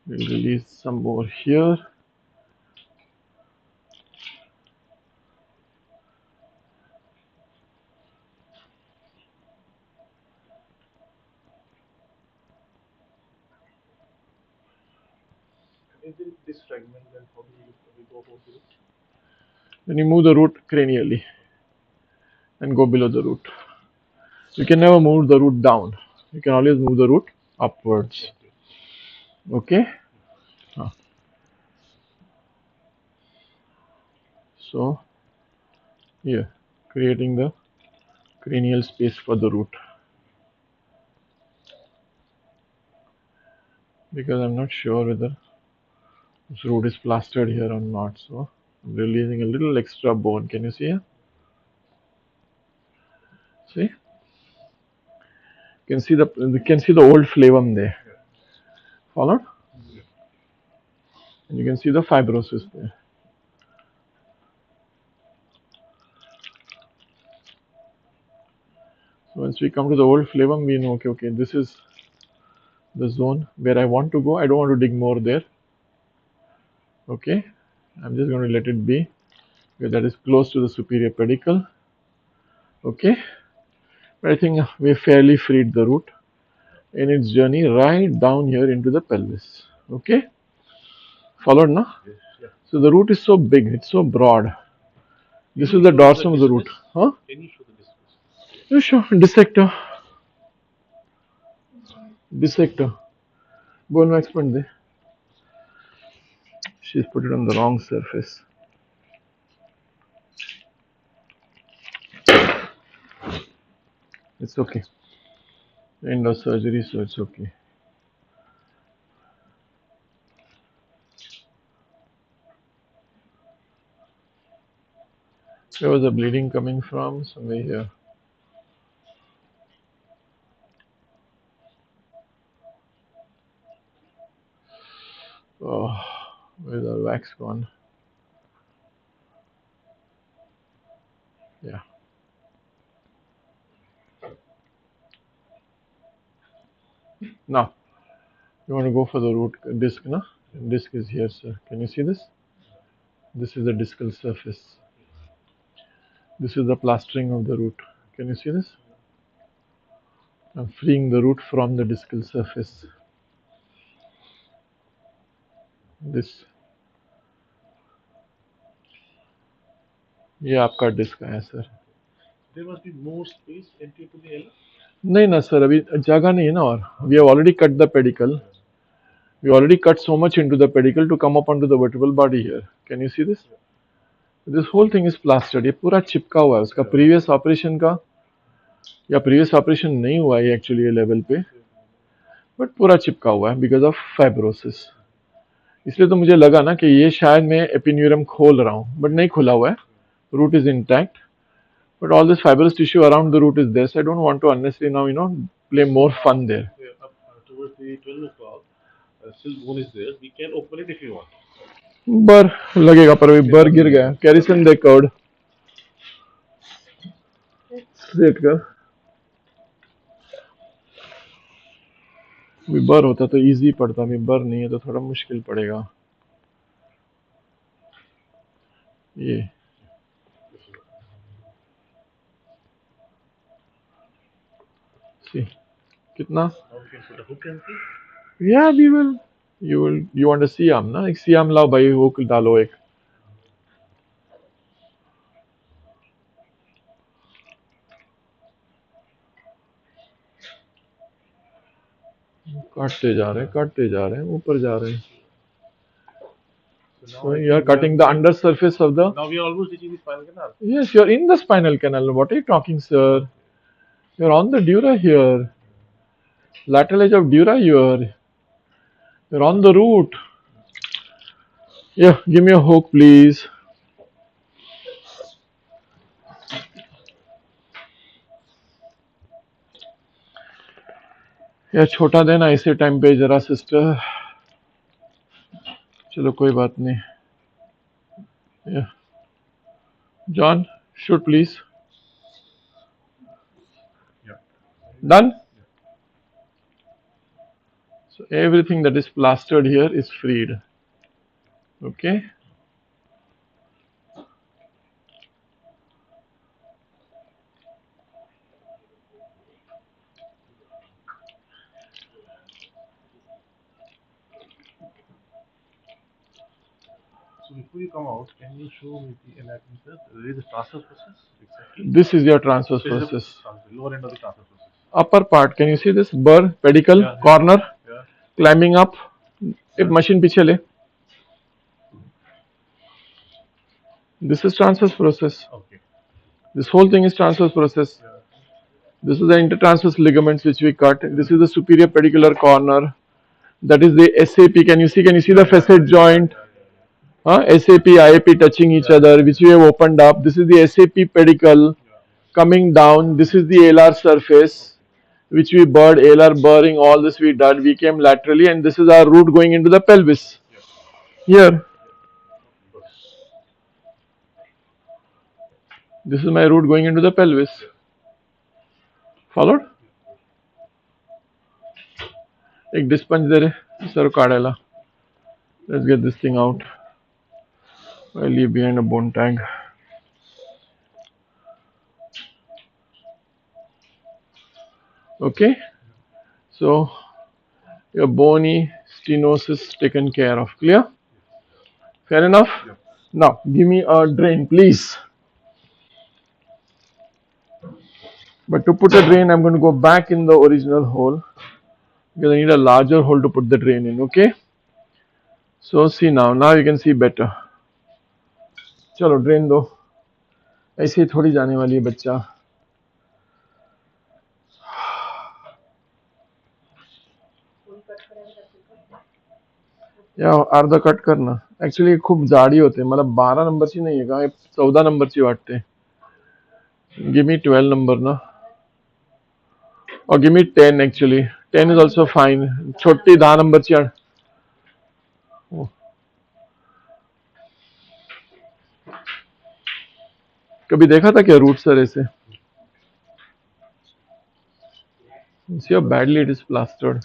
A: we'll release some more here.
B: Is it this fragment, then how do we go about it?
A: Then you move the root cranially and go below the root. You can never move the root down. You can always move the root upwards. Okay? So, here, creating the cranial space for the root. Because I'm not sure whether this root is plastered here or not. So, I'm releasing a little extra bone. Can you see here? See? You can see the old phloem there. Followed? And you can see the fibrosis there. So once we come to the old phloem, we know, okay, this is the zone where I want to go. I don't want to dig more there. Okay, I'm just going to let it be because that is close to the superior pedicle. Okay, but I think we fairly freed the root in its journey right down here into the pelvis. Okay, followed now.
B: Yeah.
A: So the root is so big, it's so broad. This is the dorsum of the root. Huh?
B: Can you show the distance?
A: You sure? Dissector. Dissector. Bone wax point there. She's put it on the wrong surface. It's okay. End of surgery, so it's okay. Where was the bleeding coming from? Somewhere here. Oh, where's the wax gone? Yeah. Now, you want to go for the root disc, no? Disc is here, sir. Can you see this? This is the discal surface. This is the plastering of the root. Can you see this? I'm freeing the root from the discal surface. This, ये आपका disc है sir.
B: There must be more space empty to the L.
A: नहीं ना sir, अभी जगह नहीं है ना. और we have already cut the pedicle. We already cut so much into the pedicle to come up onto the vertebral body here. Can you see this? This whole thing is plastered. ये पूरा चिपका हुआ है उसका previous operation का, या previous operation नहीं हुआ है actually ये level पे, but पूरा चिपका हुआ है because of fibrosis. इसलिए तो मुझे लगा ना कि ये शायद मैं एपिन्यूरम खोल रहा हूँ, बट नहीं खुला हुआ है. Root is intact, but all this fibrous tissue around the root is there, so I don't want to unnecessarily now, play more fun there.
B: Up towards the 12 o'clock, still bone is there. We can open it if you want.
A: बर लगेगा, पर अभी बर गिर गया. कैरिसन दे curd straight कर. अभी बर होता तो इजी पड़ता, अभी बर नहीं है तो थोड़ा मुश्किल पड़ेगा. ये सी कितना.
B: Now we can put a hook and see.
A: Yeah, we will. You want a SIAM ना? एक सियाम लाओ भाई, हुक डालो एक. काटते जा रहे हैं, ऊपर जा रहे हैं. So you are cutting the under surface of the.
B: Now we are almost reaching the spinal canal.
A: Yes, you are in the spinal canal. What are you talking, sir? You are on the dura here. Lateral edge of dura here. You're on the root. Yeah, give me a hook, please. या छोटा देना ऐसे time पे जरा sister. चलो कोई बात नहीं. Yeah. John, shoot please.
B: Yeah.
A: Done? So everything that is plastered here is freed. Okay.
B: So before you come out, can you show me the anatomy, sir? There is a transfer process. Exactly.
A: This is your transverse
B: This is the
A: process.
B: lower end of the transfer process.
A: Upper part, can you see this? Burr, pedicle,
B: Yeah, yeah.
A: corner,
B: Yeah.
A: climbing up. एक machine पीछे ले. This is transverse process.
B: Okay.
A: This whole thing is transverse process.
B: Yeah.
A: This is the intertransverse ligaments which we cut. This is the superior pedicular corner. That is the SAP. Can you see? Can you see the facet joint? SAP, IAP touching each other, which we have opened up. This is the SAP pedicle coming down. This is the alar surface, which we burred. Alar burring. All this we did. We came laterally, and this is our root going into the pelvis. Here. This is my root going into the pelvis. Followed? एक डिस्पंज दे रहे sir काढायला. Let's get this thing out. I'll leave behind a bone tag. Okay. So your bony stenosis taken care of. Clear? Fair enough?
B: Yeah.
A: Now give me a drain, please. But to put a drain, I'm going to go back in the original hole because I need a larger hole to put the drain in. Okay. So see now you can see better. चलो drain दो. ऐसे ही थोड़ी जाने वाली है बच्चा. या अर्धा कट करना. ऍक्च्युली खूप जाडी होते. मला 12 नंबरची नाहीये का, 14 नंबरची वाटते. गिव मी 12 नंबर ना. और give me 10 actually. 10 is also fine. छोटी 10 नंबरची. कभी देखा था क्या रूट सर ऐसे? See how badly it is plastered.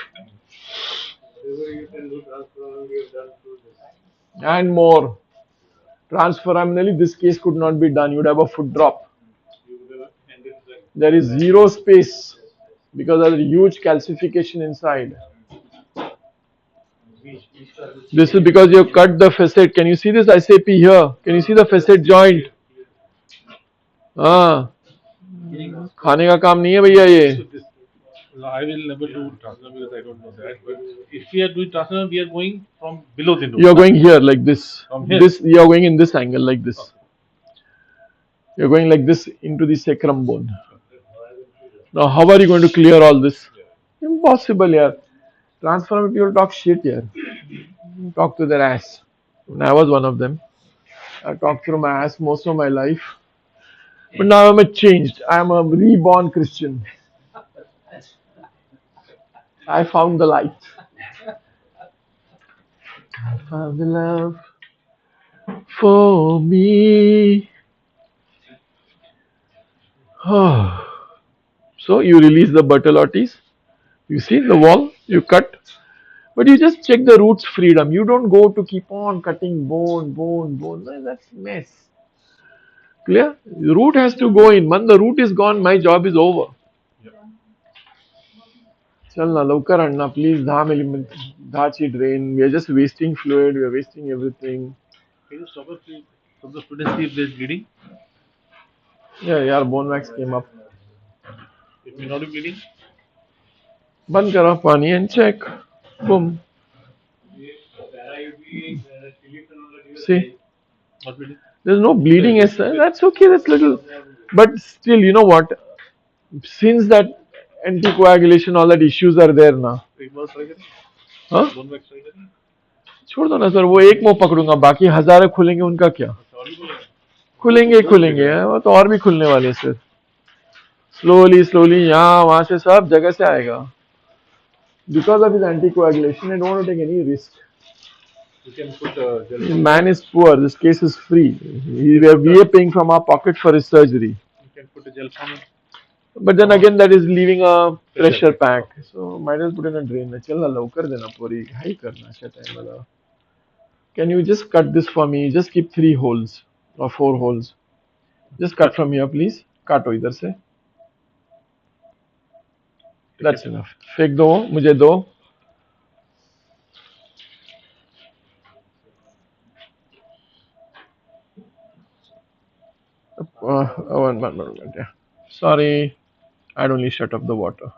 A: And more. Transforaminally, this case could not be done. You would have a foot drop. There is zero space. because of the huge calcification inside. This is because you have cut the facet. Can you see this SAP here? Can you see the facet joint? हाँ, खाने का काम नहीं है भैया ये.
B: So this, no, I will never do transfer because I don't know that. But if we are doing transfer, we are going from below the nose.
A: You are going here like this.
B: From here.
A: This you are going in this angle like this. You are going like this into the sacrum bone. Now, how are you going to clear all this? Impossible, yeah. Transformer people talk shit here. Talk to their ass. And I was one of them. I talked through my ass most of my life. But now I'm a changed. I'm a reborn Christian. I found the light. I found the love for me. So you release the Bertolottis. You see the wall, you cut. But you just check the root's freedom. You don't go to keep on cutting bone, bone, bone. No, that's mess. Clear? The root has to go in. When the root is gone, my job is over. चल ना लवकर आणना please 10 drain. We are just wasting fluid. We are wasting everything.
B: Can you stop it, please? From the students see if there is bleeding.
A: Yeah, यार bone wax came up.
B: It may not be bleeding.
A: बंद करो पानी and check. Boom. See,
B: Not bleeding.
A: there's no bleeding as such. That's okay. That's little, but still, you know what? Since that anticoagulation, all that issues are there now.
B: एक बार try करें.
A: हाँ?
B: Bone wax try करें.
A: छोड़ दो ना sir वो एक मुंह पकड़ूंगा बाकी हजारों खुलेंगे उनका क्या
B: और भी बोलेंगे.
A: खुलेंगे ही खुलेंगे वो तो और भी खुलने वाले हैं सर स्लोली स्लोली यहाँ वहां से सब जगह से आएगा because of his anticoagulation I don't want to take any risk.
B: You can put gel.
A: The man is poor. This case is free. We are paying from our pocket for his surgery.
B: You can put a gel form in.
A: But then again, that is leaving a pressure pack. So might as well put in a drain. चल ना लवकर देना पूरी high करना अच्छा time वाला. Can you just cut this for me? Just keep 3 holes or 4 holes. Just cut from here, please. काटो इधर से. That's enough. फेंक दो मुझे दो. One. Yeah. Sorry, I'd only shut off the water.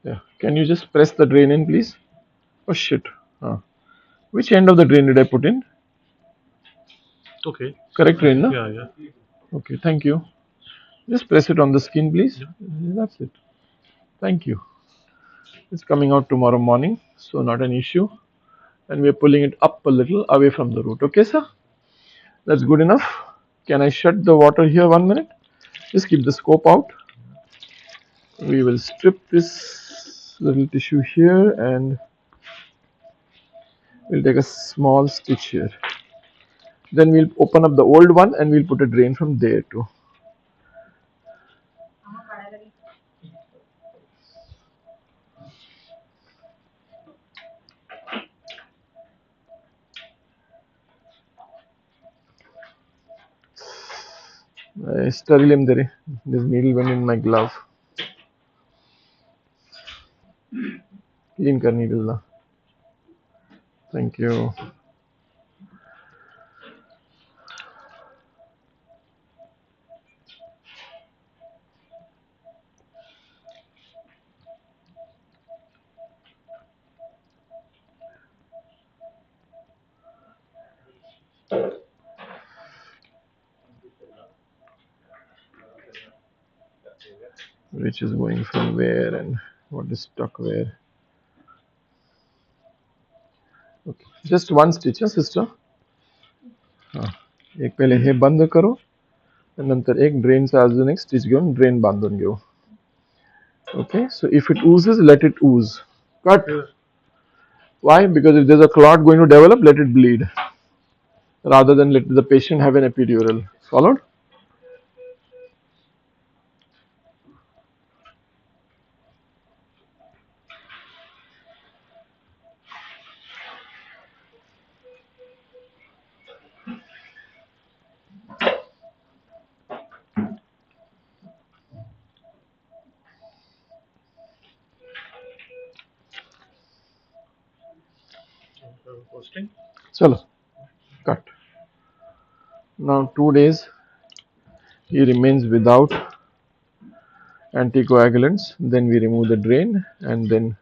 A: Yeah. Can you just press the drain in, please? Oh shit. Which end of the drain did I put in?
B: Okay.
A: Correct drain, no?
B: Yeah.
A: Okay, thank you. Just press it on the skin, please.
B: Yeah.
A: That's it. Thank you. It's coming out tomorrow morning, so not an issue. And we're pulling it up a little away from the root. Okay, sir? That's good enough. Can I shut the water here 1 minute? Just keep the scope out. We will strip this little tissue here and we'll take a small stitch here. Then we'll open up the old one and we'll put a drain from there too. Sterilum there. This needle went in my glove. Clean kar needle na. Thank you. Which is going from where and what is stuck where. Okay. Just one stitch, sister. एक पहले हे बंद करो नंतर एक drain चा अजून एक stitch घेऊन ड्रेन बांधून घेऊ. Okay, so if it oozes, let it ooze. Cut. Why? Because if there's a clot going to develop, let it bleed rather than let the patient have an epidural. Followed?
B: Posting.
A: Chalo, cut. Now 2 days he remains without anticoagulants. Then we remove the drain and then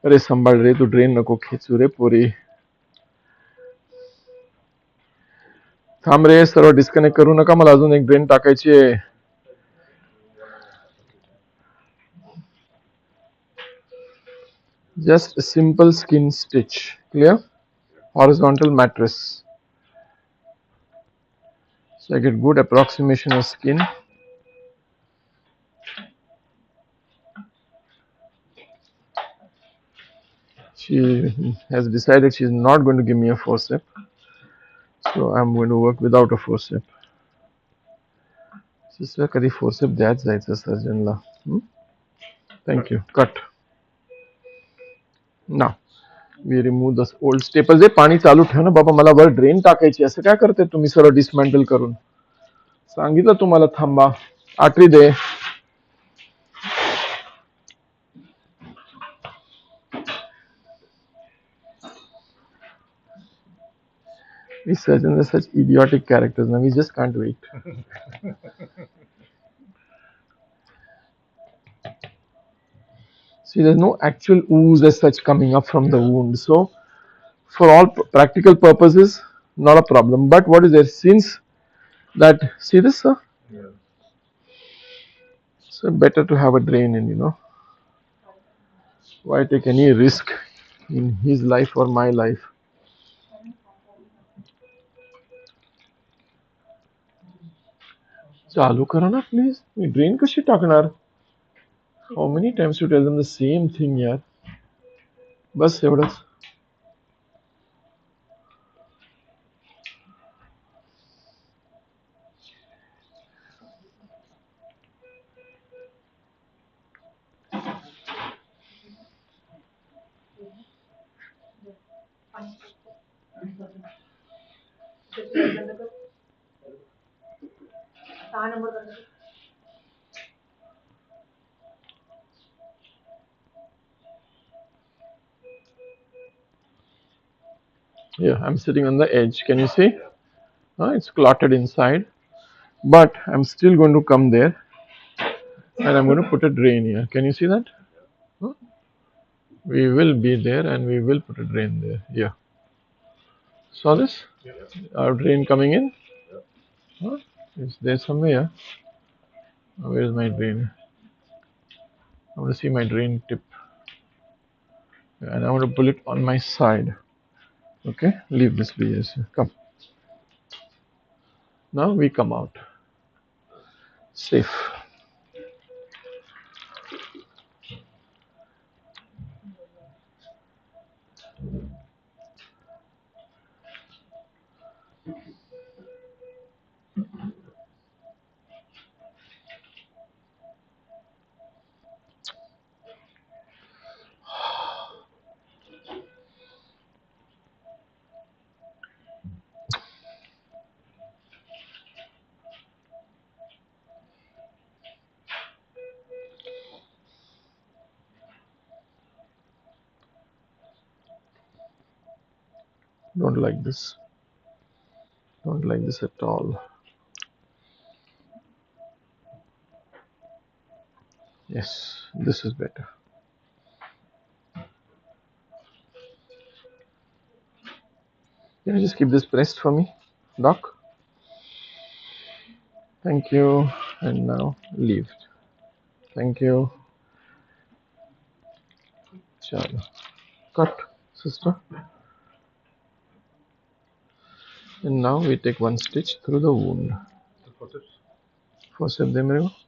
A: अरे संभाळ रे तू drain नको खेचू रे पोरी थांब रे सर्व disconnect करू नका मला अजून एक ड्रेन टाकायची आहे just a simple skin stitch clear horizontal mattress so I get good approximation of skin she has decided she is not going to give me a forceps so I'm going to work without a forceps sister कधी forceps द्याच जायचं सर्जनला thank you cut now we remove the old staples हे पाणी चालू ठेव ना बाबा मला वर drain टाकायची असं काय करते तुम्ही सर्व डिसमेंटल करून सांगितलं तुम्हाला थांबा आटरी दे these surgeons are such idiotic characters now we just can't wait see there's no actual ooze as such coming up from the wound so for all practical purposes not a problem but what is there since that see this sir
B: Yeah.
A: so better to have a drain in why take any risk in his life or my life चालू करा ना please me drain कशी टाकणार how many times you tell them the same thing यार बस एवढंच yeah I'm sitting on the edge can you see it's clotted inside but I'm still going to come there and I'm going to put a drain here can you see that huh? We will be there and we will put a drain there yeah saw this our drain coming in huh? It's there somewhere where is my drain I want to see my drain tip and I want to pull it on my side okay leave this please come now we come out safe don't like this at all yes this is better can you just keep this pressed for me doc thank you and now leave thank you Chalo. Cut sister and now we take one stitch through the wound
B: The forceps.
A: forceps दे मेरे को